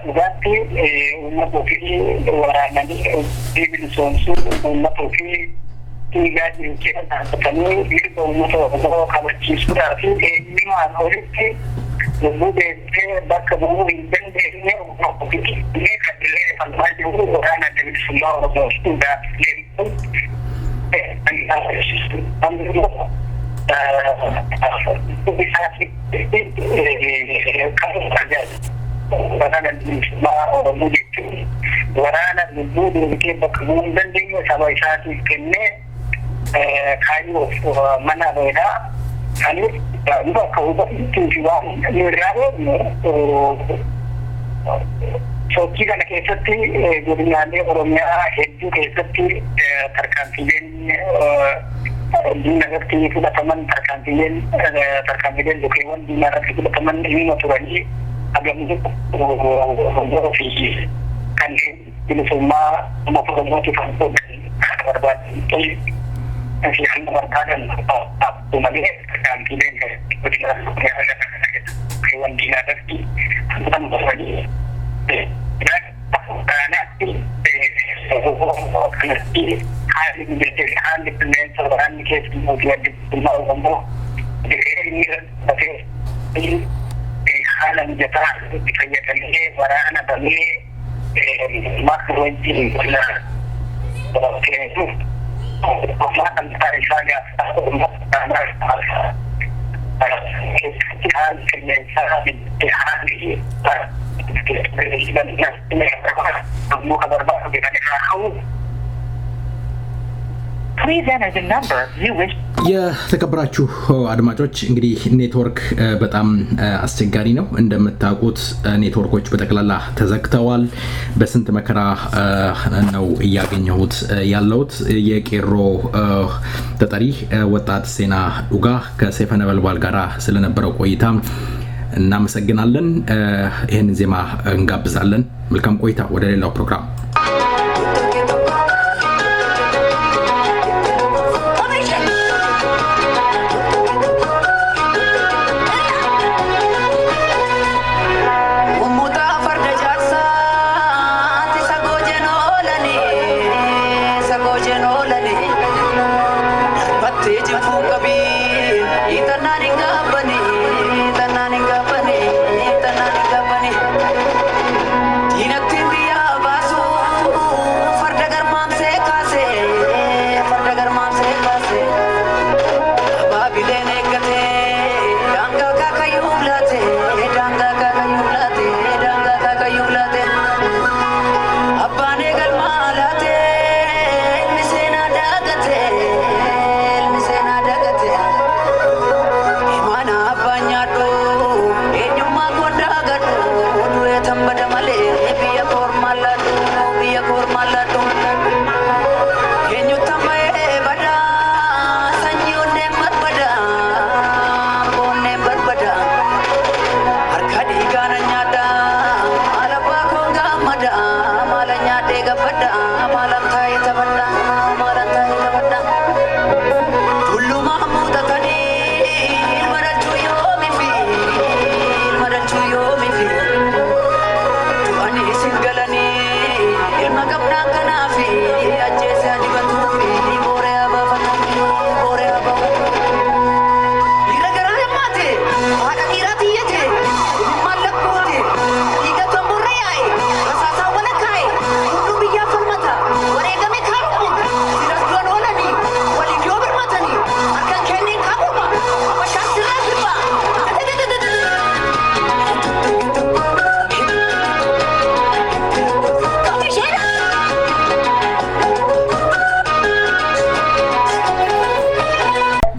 dhugaatti uummata ofii waraananii bilisomsuu uummata ofii dhiigaa jiru keessa dhaabbatanii mirga uummata ofii kabachiisuudhaa fi eenyumaan olitti lubbuu deebitee bakka bu'uu hin dandeenye uummata ofii kadhilee falmaa jiru waraana adda bilisummaa oromoo hundaa waraana lubbuu deebitee bakka bu'uu hin dandeenye saba isaatiif kennee kaayyoo mana dheeraa kanis bakka hubattii fi waan irraa beeknu sochii kana keessatti godinaalee oromiyaa hedduu keessatti tarkaanfileen diina irratti fudhataman tarkaanfileen lukeewwan diinaa irratti fudhataman dhimma turanii hagamni fi kanneen bilisummaa uummata oromootiif kan barbaadan fi kan barbaadan malee tarkaanfileen lukeewwan diinaa irratti fudhataman turanii hali menjadi hal dengan seorang kes kemudian dikenal umum ini hal yang jatuh dikanyakan ini warana bagi makro ini benar itu akan terjadi tanah hal Please enter the number you wish. የተከበራችሁ አድማጮች እንግዲህ ኔትወርክ በጣም አስቸጋሪ ነው። እንደምታውቁት ኔትወርኮች በጠቅላላ ተዘግተዋል። በስንት መከራ ነው እያገኘሁት ያለሁት። የቄሮ ተጠሪ ወጣት ሴና ዱጋ ከሰይፈ ነበልባል ጋር ስለነበረው ቆይታ እናመሰግናለን። ይህን ዜማ እንጋብዛለን። መልካም ቆይታ። ወደ ሌላው ፕሮግራም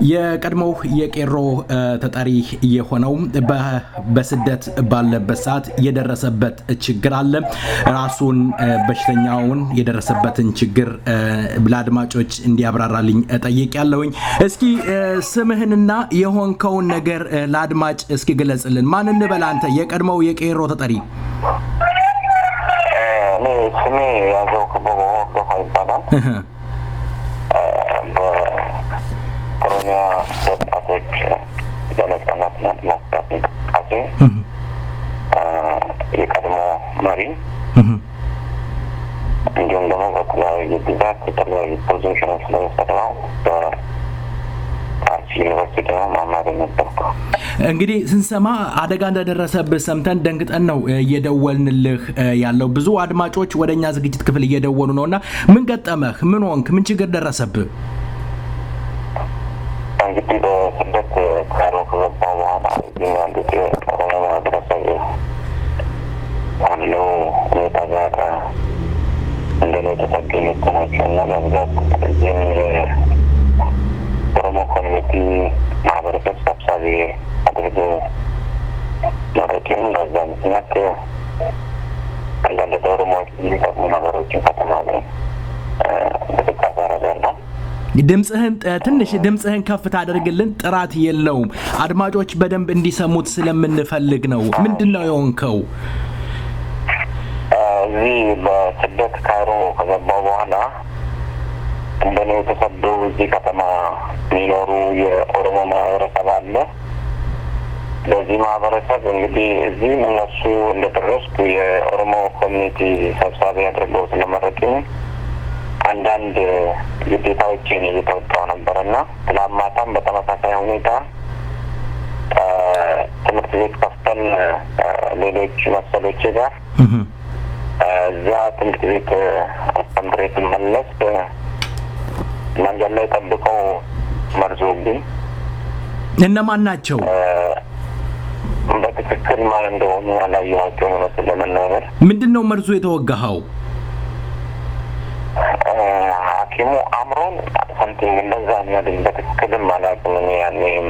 የቀድሞው የቄሮ ተጠሪ የሆነው በስደት ባለበት ሰዓት የደረሰበት ችግር አለ። ራሱን በሽተኛውን የደረሰበትን ችግር ለአድማጮች እንዲያብራራልኝ ጠይቄያለሁኝ። እስኪ ስምህንና የሆንከውን ነገር ለአድማጭ እስኪ ገለጽልን። ማን እንበል አንተ? የቀድሞው የቄሮ ተጠሪ። ስሜ ያዘው ከበቦ ይባላል። ኦሮሚያ ወጣቶች በነጻነትና ዲሞክራሲ እንቅስቃሴ የቀድሞ መሪ እንዲሁም ደግሞ በተለያዩ ጊዜያት የተለያዩ ፖዚሽኖች ላይ የሰራው በአርሲ ዩኒቨርሲቲ ደግሞ መምህር ነበርኩ። እንግዲህ ስንሰማ አደጋ እንደደረሰብህ ሰምተን ደንግጠን ነው እየደወልንልህ ያለው። ብዙ አድማጮች ወደኛ ዝግጅት ክፍል እየደወሉ ነውና ምን ገጠመህ? ምን ሆንክ? ምን ችግር ደረሰብህ? እንግዲህ በስደት ካሮ ከገባ በኋላ ያሉት የኦሮሞ ማህበረሰብ ካለው ሁኔታ ጋር እንደኔ የተሰገኙት ናቸው እና በብዛት እዚህም የኦሮሞ ኮሚኒቲ ማህበረሰብ ሰብሳቢ አድርጎ መረጤም በዛ ምክንያት አንዳንድ ኦሮሞዎች የሚጠቅሙ ነገሮችን ከተማ ላይ እንቅስቃሴ አደርጋለሁ። ትንሽ ድምጽህን ከፍ ታደርግልን። ጥራት የለውም። አድማጮች በደንብ እንዲሰሙት ስለምንፈልግ ነው። ምንድነው የሆንከው? እዚህ በስደት ካይሮ ከገባሁ በኋላ እንደኔ የተሰደው እዚህ ከተማ የሚኖሩ የኦሮሞ ማህበረሰብ አለ። ለዚህ ማህበረሰብ እንግዲህ እዚህ እነሱ እንደደረስኩ የኦሮሞ ኮሚኒቲ ሰብሳቢ አድርገው ስለመረጡኝ አንዳንድ ግዴታዎችን እየተወጣሁ ነበርና ትላማታም በተመሳሳይ ሁኔታ ትምህርት ቤት ከፍተን ሌሎች መሰሎች ጋር እዛ ትምህርት ቤት አስተምሬ ስመለስ መንገድ ላይ ጠብቀው መርዞብኝ። እነማን ናቸው? በትክክል ማን እንደሆኑ አላየኋቸውም። እውነት ለመናገር ምንድን ነው መርዞ የተወጋኸው? ሐኪሙ አምሮን ሰምቲንግ እንደዛ ነው ያለኝ። በትክክልም አላውቅም እኔ ያኔም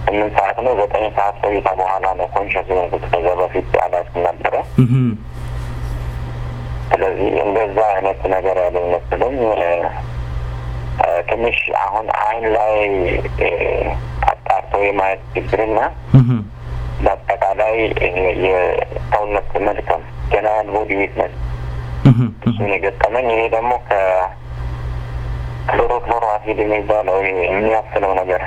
ምን ሰዓት ነው 9 ሰዓት ቆይታ በኋላ ነው ኮንሽስ የሆንኩት። ከዛ በፊት አላውቅም ነበረ። ስለዚህ እንደዛ አይነት ነገር ያለኝ መስሎኝ ትንሽ አሁን አይን ላይ አጣርቶ የማየት ችግርና በአጠቃላይ የሰውነት መልከም ጀነራል ቦዲ ዊክነስ እሱን የገጠመኝ። ይሄ ደግሞ ከክሎሮክሎሮ አሲድ የሚባለው የሚያፍነው ነገር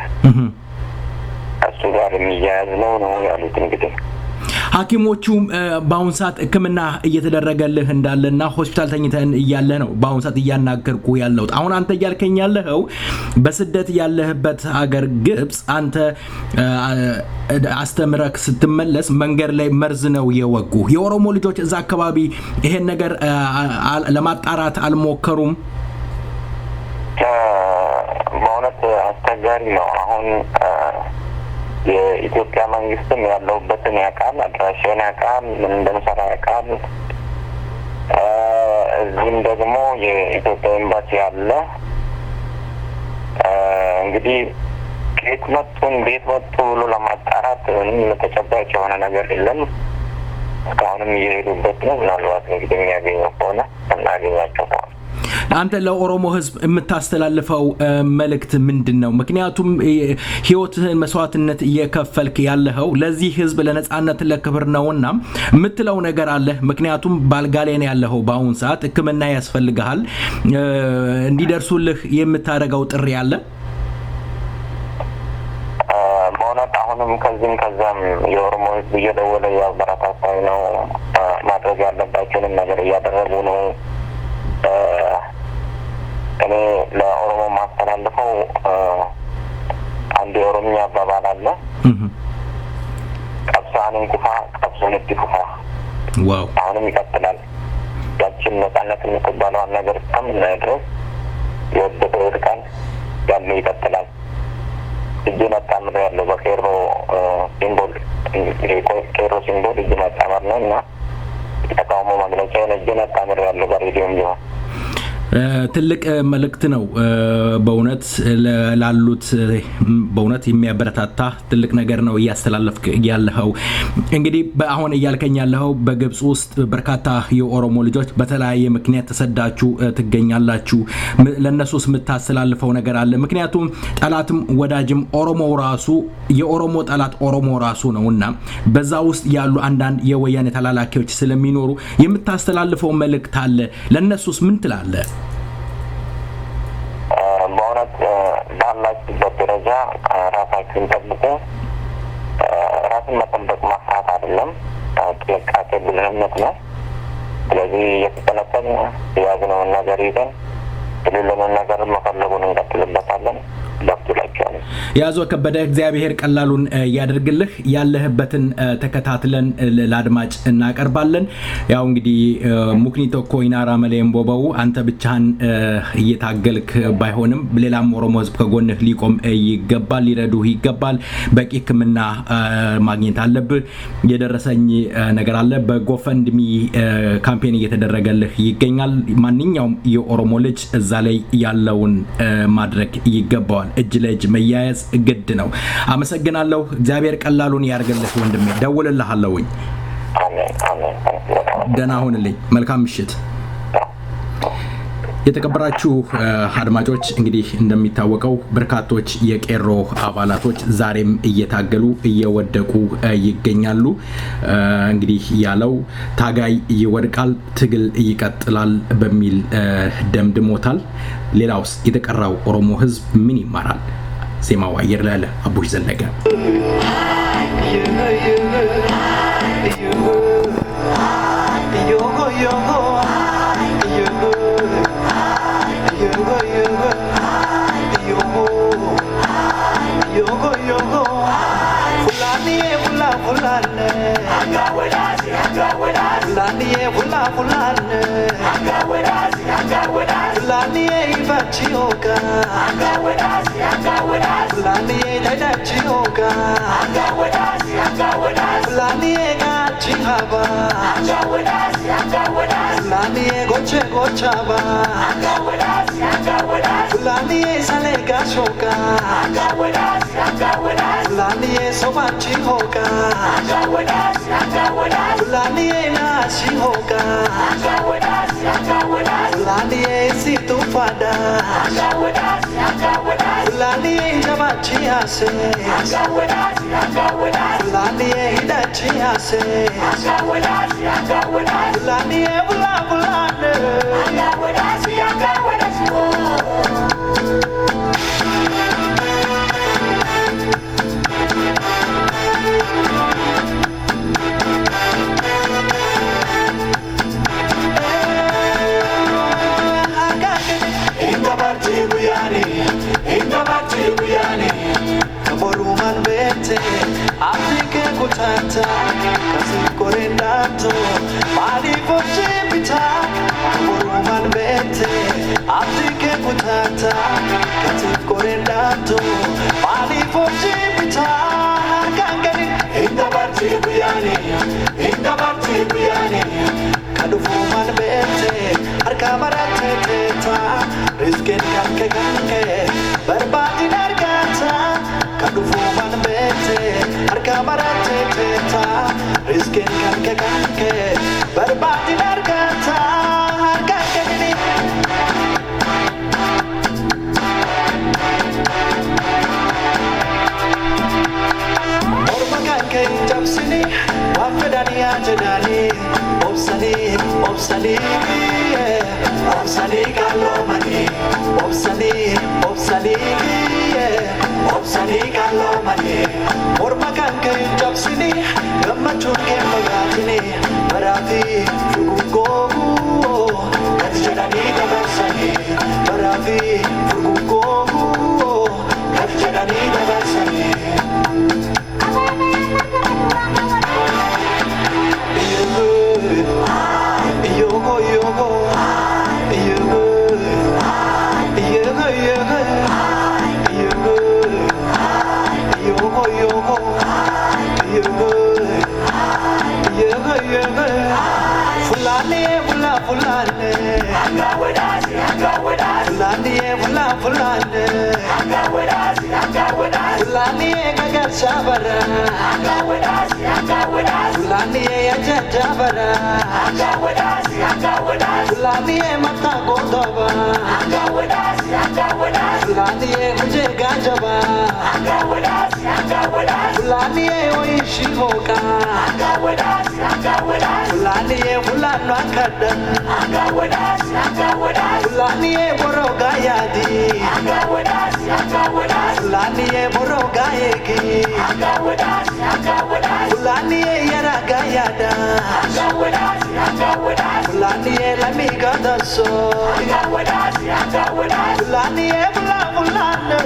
እሱ ጋር የሚያያዝ ነው ያሉት። እንግዲህ ሐኪሞቹ በአሁን ሰዓት ሕክምና እየተደረገልህ እንዳለና ሆስፒታል ተኝተን እያለ ነው በአሁን ሰዓት እያናገርኩ ያለሁት። አሁን አንተ እያልከኝ ያለኸው በስደት ያለህበት ሀገር ግብጽ አንተ አስተምረክ ስትመለስ መንገድ ላይ መርዝ ነው የወጉ። የኦሮሞ ልጆች እዛ አካባቢ ይሄን ነገር ለማጣራት አልሞከሩም? በእውነት አስቸጋሪ ነው። አሁን የኢትዮጵያ መንግስትም ያለውበትን ያውቃል፣ አድራሻውን ያውቃል፣ ምን እንደምሰራ ያውቃል። እዚህም ደግሞ የኢትዮጵያ ኤምባሲ አለ። እንግዲህ ከየት መጡን ቤት መጡ ብሎ ለማጣራት ምንም ተጨባጭ የሆነ ነገር የለም። እስካሁንም እየሄዱበት ነው። ምናልባት እንግዲህ የሚያገኘው ከሆነ እናገኛቸው ከሆነ አንተ ለኦሮሞ ህዝብ የምታስተላልፈው መልእክት ምንድነው? ምክንያቱም ህይወትህን መስዋዕትነት እየከፈልክ ያለኸው ለዚህ ህዝብ ለነጻነት ለክብር ነውና የምትለው ነገር አለ? ምክንያቱም ባልጋሌ ነው ያለኸው በአሁን ሰዓት ህክምና ያስፈልግሃል። እንዲደርሱልህ የምታደርገው ጥሪ አለ? በእውነት አሁንም ከዚህም ከዛም የኦሮሞ ህዝብ እየደወለ ያበረታታኝ ነው። ማድረግ ያለባቸውንም ነገር እያደረጉ ነው። እኔ ለኦሮሞ ማስተላልፈው አንድ የኦሮምኛ አባባል አለ። ቀብሳንን ኩፋ ቀብሶን ትኩፋ። ዋው! አሁንም ይቀጥላል። ያችን ነጻነት የምትባለውን ነገር እስከምናይ ድረስ የወደቀ ይወድቃል፣ ያለው ይቀጥላል። እጅን አጣምር ያለው በኬሮ ሲምቦል ኬሮ ሲምቦል እጅን አጣምር ነው እና የተቃውሞ መግለጫ እጅን አጣምር ያለው በሬዲዮም ቢሆን ትልቅ መልእክት ነው። በእውነት ላሉት በእውነት የሚያበረታታ ትልቅ ነገር ነው እያስተላለፍክ ያለኸው። እንግዲህ አሁን እያልከኝ ያለኸው በግብጽ ውስጥ በርካታ የኦሮሞ ልጆች በተለያየ ምክንያት ተሰዳችሁ ትገኛላችሁ። ለነሱስ የምታስተላልፈው ነገር አለ? ምክንያቱም ጠላትም ወዳጅም ኦሮሞ ራሱ የኦሮሞ ጠላት ኦሮሞ ራሱ ነውና በዛ ውስጥ ያሉ አንዳንድ የወያኔ ተላላኪዎች ስለሚኖሩ የምታስተላልፈው መልእክት አለ? ለነሱስ ምን ትላለህ? በእውነት ባላችሁበት ደረጃ ራሳችሁን ጠብቁ። ራስን መጠበቅ ማፍራት አይደለም፣ ጥንቃቄ ብልህነት ነው። ስለዚህ እየተጠነቀቅን የያዝነውን ነገር ይዘን የሌለንን ነገር መፈለጉን እንቀጥልበታለን። ያዞ ከበደ እግዚአብሔር ቀላሉን ያደርግልህ። ያለህበትን ተከታትለን ለአድማጭ እናቀርባለን። ያው እንግዲህ ሙክኒቶ ኮይናራ መለምቦባው አንተ ብቻህን እየታገልክ ባይሆንም ሌላም ኦሮሞ ህዝብ ከጎንህ ሊቆም ይገባል፣ ሊረዱህ ይገባል። በቂ ሕክምና ማግኘት አለብህ። የደረሰኝ ነገር አለ። በጎፈንድሚ ካምፔን እየተደረገልህ ይገኛል። ማንኛውም የኦሮሞ ልጅ እዛ ላይ ያለውን ማድረግ ይገባዋል። እጅ ለእጅ መያያዝ ግድ ነው። አመሰግናለሁ። እግዚአብሔር ቀላሉን ያርግልህ ወንድሜ። ደውልልሃለሁኝ። ደህና ሁንልኝ። መልካም ምሽት። የተከበራችሁ አድማጮች እንግዲህ እንደሚታወቀው በርካቶች የቄሮ አባላቶች ዛሬም እየታገሉ እየወደቁ ይገኛሉ። እንግዲህ ያለው ታጋይ ይወድቃል፣ ትግል ይቀጥላል በሚል ደምድሞታል። ሌላውስ የተቀራው ኦሮሞ ህዝብ ምን ይማራል? ዜማው አየር ላይ አለ። አቡሽ ዘለቀ Lani Fulani goche gochaba Fulani sale gashoka Fulani sobachi hoka Fulani nashi hoka Fulani situ fada Fulani jabachi ase Fulani hidachi ase Fulani bula bulane Kaboruman bete Afrike kutata Kasi korendato Mali fochipita Kaboruman bete Afrike kutata Kasi korendato Mali fochipita Kangani Inda barti buyani Kadufuman bete Harka marate teta Rizkin kanke Berbati nargata Kadufuman bete Harka marate teta Rizkin kanke Berbati nargata Harka kanini Orma kanke jabsini Wafedani ajadani Obsani Obsani kalomani Obsani kalomani Orma kanke jabsini Gammachun ke magatini Barafi fugugo Kati jadani tabarsani Barafi fugugo Kati jadani tabarsani Fulani gagal sabara Fulani ajajabara Fulani mata godaba Fulani mujhe gajaba Fulani oishi hoka Fulani fulano akadan Fulani boroga yadi Fulani boroga egi Fulani yaraga yada Fulani lamiga daso Fulani fulano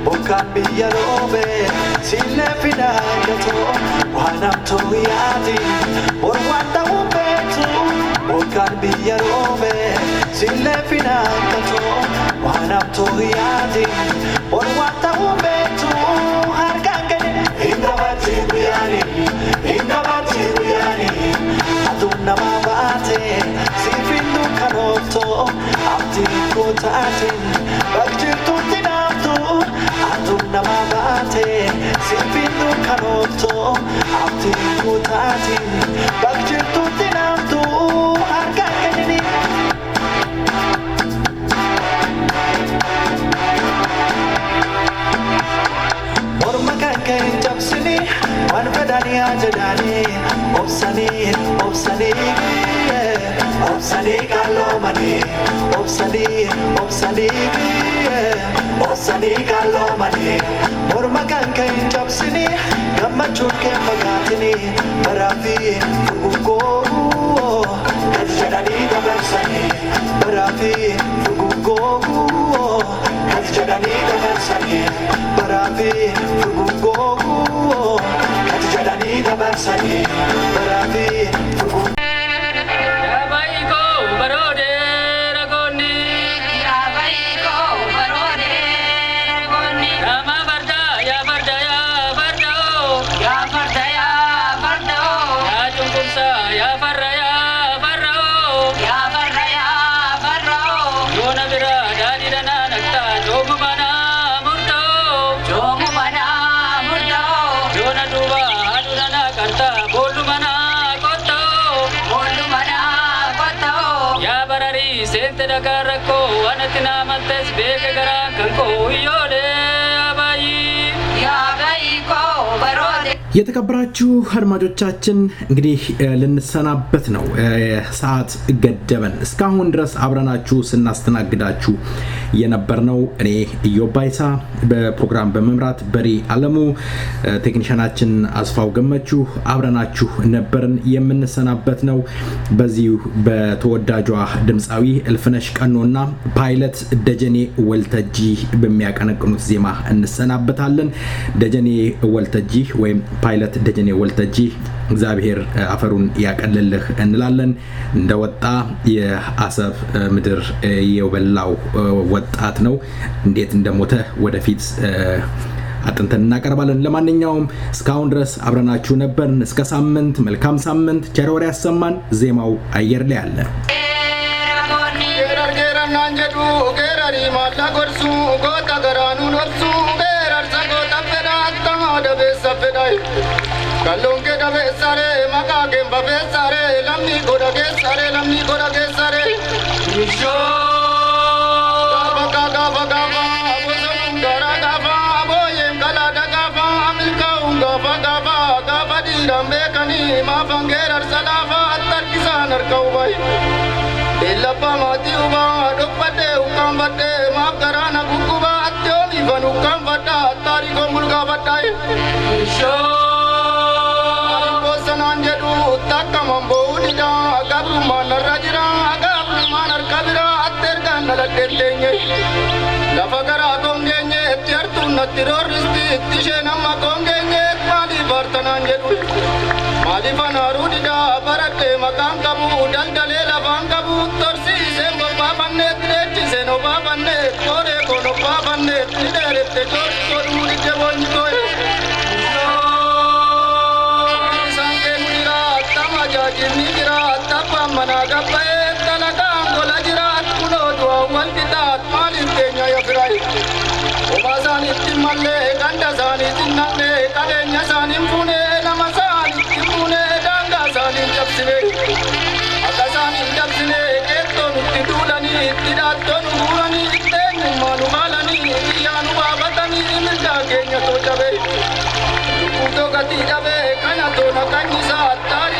Bukan biar obe sile pinagato wanam to yadi borwata ubetu bukan biar obe sile pinagato wanam to yadi borwata ubetu harga gani indabati buyani aduna mabate sifindu kanoto abdi kotatin bakjitu tinatu aduna mabate sifindu kanoto abdi kotatin bakjitu tinatu harga gani Wan fedani ajadani Obsani kalomani Obsani kalomani Morma kan kain jabsini Gammachun ke magatini Barafi fugugo Kati jadani dabarsani Barafi fugugo Kati jadani dabarsani Barafi fugugo dabarsanii baraafi fufu. የተከበራችሁ አድማጮቻችን እንግዲህ ልንሰናበት ነው። ሰዓት ገደበን። እስካሁን ድረስ አብረናችሁ ስናስተናግዳችሁ የነበርነው እኔ ኢዮብ ባይሳ በፕሮግራም በመምራት በሪ አለሙ፣ ቴክኒሻናችን አስፋው ገመቹ አብረናችሁ ነበርን። የምንሰናበት ነው በዚሁ በተወዳጇ ድምፃዊ እልፍነሽ ቀኖና ፓይለት ደጀኔ ወልተጂ በሚያቀነቅኑት ዜማ እንሰናበታለን። ደጀኔ ወልተጂ ወይም ፓይለት ደጀኔ ወልተጂ እግዚአብሔር አፈሩን ያቀልልህ እንላለን። እንደወጣ የአሰብ ምድር የበላው ወጣት ነው። እንዴት እንደሞተ ወደፊት አጥንተን እናቀርባለን። ለማንኛውም እስካሁን ድረስ አብረናችሁ ነበርን። እስከ ሳምንት፣ መልካም ሳምንት፣ ቸር ወሬ ያሰማን። ዜማው አየር ላይ አለ። Kalon ke dabe sare maka ke babe sare lamni goda ke sare misho ga ba bozum gara ga ba boyem kala da ga ba amilka unga ga ba di rambe kani ma bangerar salafa attar kisan ar kaubai elapa mati uba dokpate ukam bate ma karana gukuba atyo mi banu kam bata tari ko mulga batai misho Takamambo udida agabru manar rajira agabru manar kabira atergan nalatenye lafagara gongenye tyartu natiroristi tishe namma gongenye mali vartananjedu mali banaru dida barate makam kabu daldale lavan kabu torsi se babanne trechi se no babanne kore kono babanne tidere te jor koru dije bonito Jimmy Girat, Tapa Managa, Talaga, Gola Girat, Kuno, Dual Gitat, Malin Kenya Yafrai. Obazani Timale, Gandazani Tinale, Kalenya Sani Pune, Namazani Pune, Dangazani Japsine. Akazani Japsine, Eton, Tidulani, Tidaton, Gurani, Tenu, Manumalani, Yanu Babatani, Milda Kenya Tojabe. Kuto Gatijabe, Kanatona Kanisa, Tari.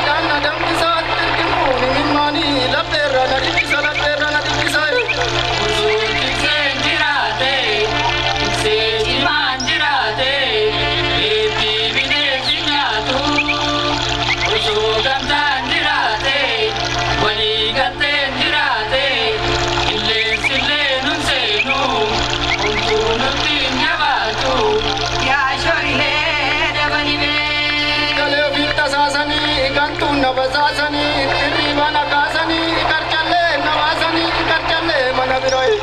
Navasani, Tirivana Kasani, Karchale, Navasani, Karchale, Manaviroi,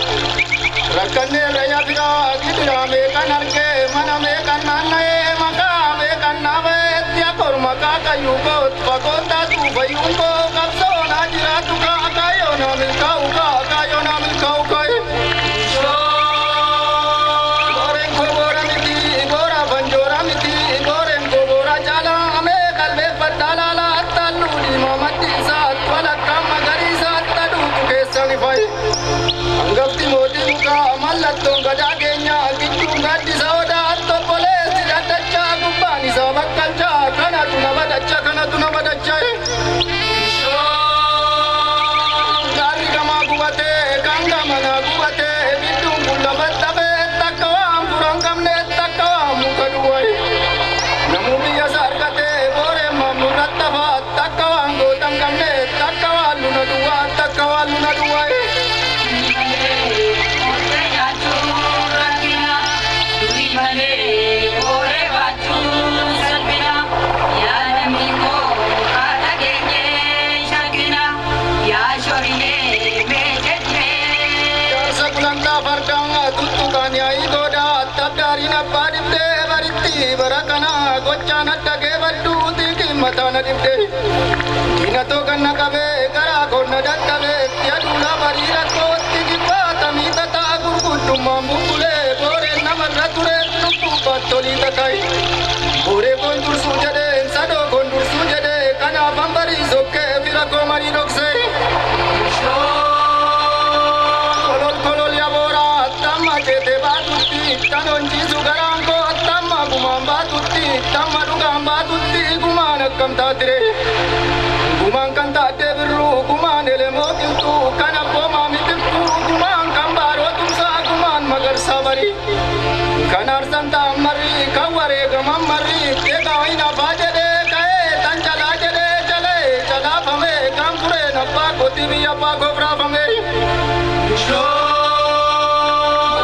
Rakane, Rayavira, Gidirame, Kanarke, Maname, Kanane, Makame, Kanave, Tiakor, Makaka, Yuko, Pakota, Tupayuko, Kapsona, Jiratuka, Kayona, Milkauka, Kayona, Milkauka. Goren Kobora Miti, Gora Banjora Miti, Goren Kobora Jala, Ame, Kalve Patala. Angapti modi muka malatto gada genya kichu gadi sauda atto poles dadacha gubani sabakalcha kana tuna badacha gari kama gubate kanga mana gubate bidu kula batabe takawam purang kamne takawam mukaduai namu biya sarkate bore mamurattafa takawam godam kamne takawaluna duai na tage baddu tiki mata na dibde ina to kanna kabe kara konna dattabe yadula barira ko tiki pata mi tata gurguddu mambule bore namarra ture nuppu patoli takai bore kondur sujade sado kondur sujade kana bambari zokke vira ko mari dokse kolol ya bora tamma jete batutti tanonji sugaran ko tamma gumam batutti tamma dugam batutti guman kam tadre guman kan tadre biru guman ele mokintu kana poma mitikku guman kam baro tumsa guman magar sabari kanar santa mari kaware gamam mari te gaina bajade kae tanjala jade chale chala phame kam pure nappa koti bi appa gobra phame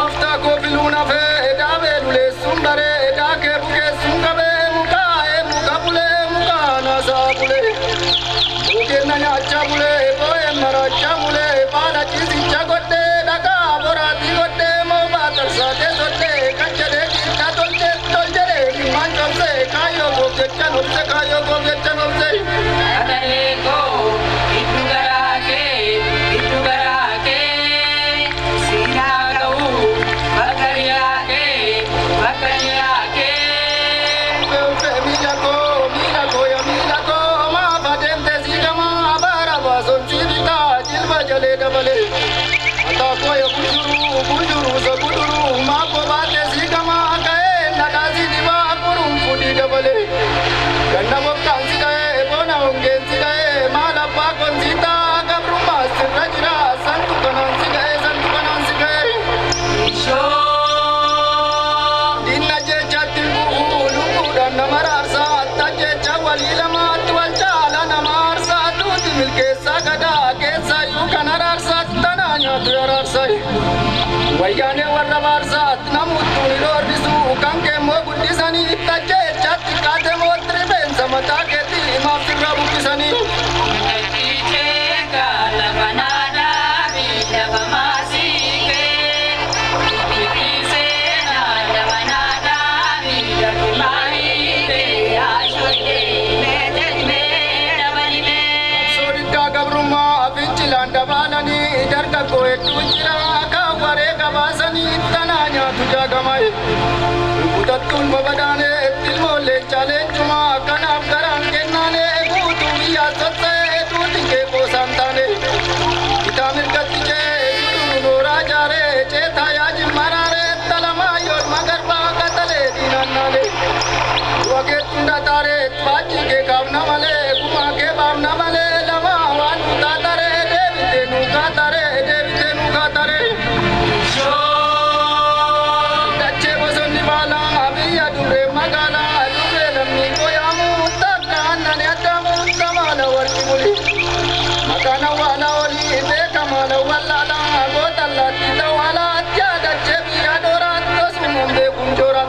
ufta ko biluna fe dabe dule sundare dake buke sungabe mukae mukabule mukana sabule buke nanya chabule boe mara chabule bala chisi chagote daga borati gote mo batar sate sote kachade kita tolje tolje man kamse kayo goge chanopse kayo goge chanopse adale ko itugarake sinagau bakariake milako ya milako ma badem te sigama baraba son chivita jilba jale dabale ata ko ya bujuru so bujuru ma ko bate sigama kae nadazi diva purum pudi dabale ganna mo kansi kae bona ongen sigae mala pa konjita gabruma sirajra santu kanan sigae sho dinna je chatil bulu kuda namarsa taje chawalila matwal chala namarsa tut milke sagada ke sayu kanarsa tananya tuyarsa wayane warra varsa namutu nirordisu kanke mo gudisani taje chat kade motre ben samata ke ti mafira bukisani tiche kala banana bi javamasi balani darga ko etujira ka ware ka basani tananya tuja gamai utatul babadane tilmole chale chuma kana garan kenane butu ya satte tutinge ko santane itamir katije no rajare chetaya jimarare talama yor magar ba katale dinanale wage tunda tare twaji ke kavna male kuma ke bavna male lama wan utare tare sho dache bosoni bala abiya dure magala dure lammi koyamu takana ne adamu kamala warki muli makana wala oli be kamala wala la godalla tawala tya dache biya dora to sumbe kunjora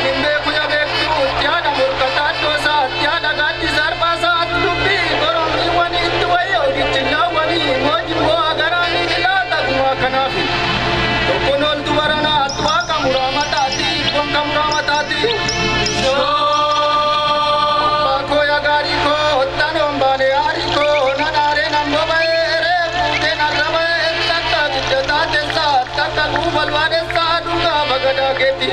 nimbe kuya be tu tya da murkata to sa tya da gati sarpa sa tubi gorom wani tuwayo gichilla wani mojbo agarani kanafi to konon tuwarana atwa kamuramati so ko ya gari ko tanom bale ari ko nanare nambo bare pute narabe takka jata desa takka balwade sa dunga bagada geti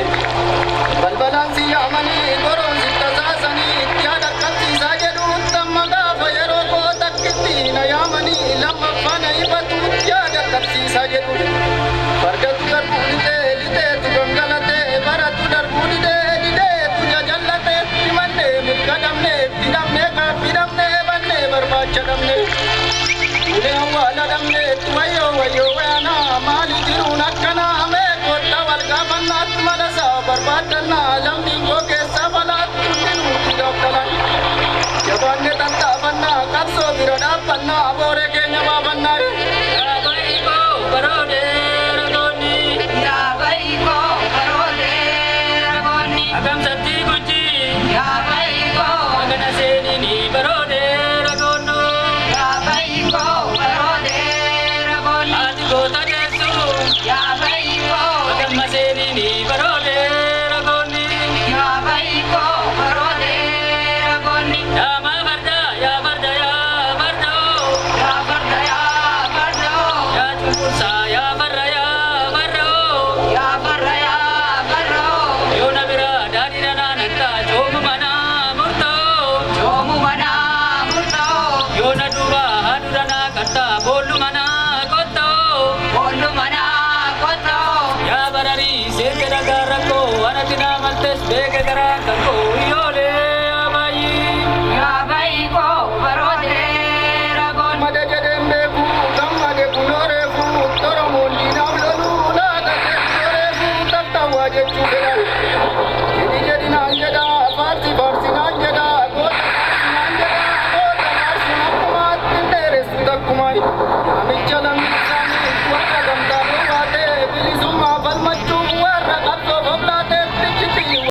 balbalansi amani goron sita sasani tyada kanti sajedu tamaga fayaro ko takki na yamani lamma fana ibatu tyada kanti sajedu bargatu darbudite lite tu gangalate baratu darbudite lite tu jallate timanne mirgadamne tidamne ka pidamne banne barbachadamne ule wala damne tuwayo wayo wana mali diruna kana me kotta walga bannat malasa barbadana lambi ko ke sabalat tunu tidapala jabanne tanta banna kapso birada banna abore ke nyaba banna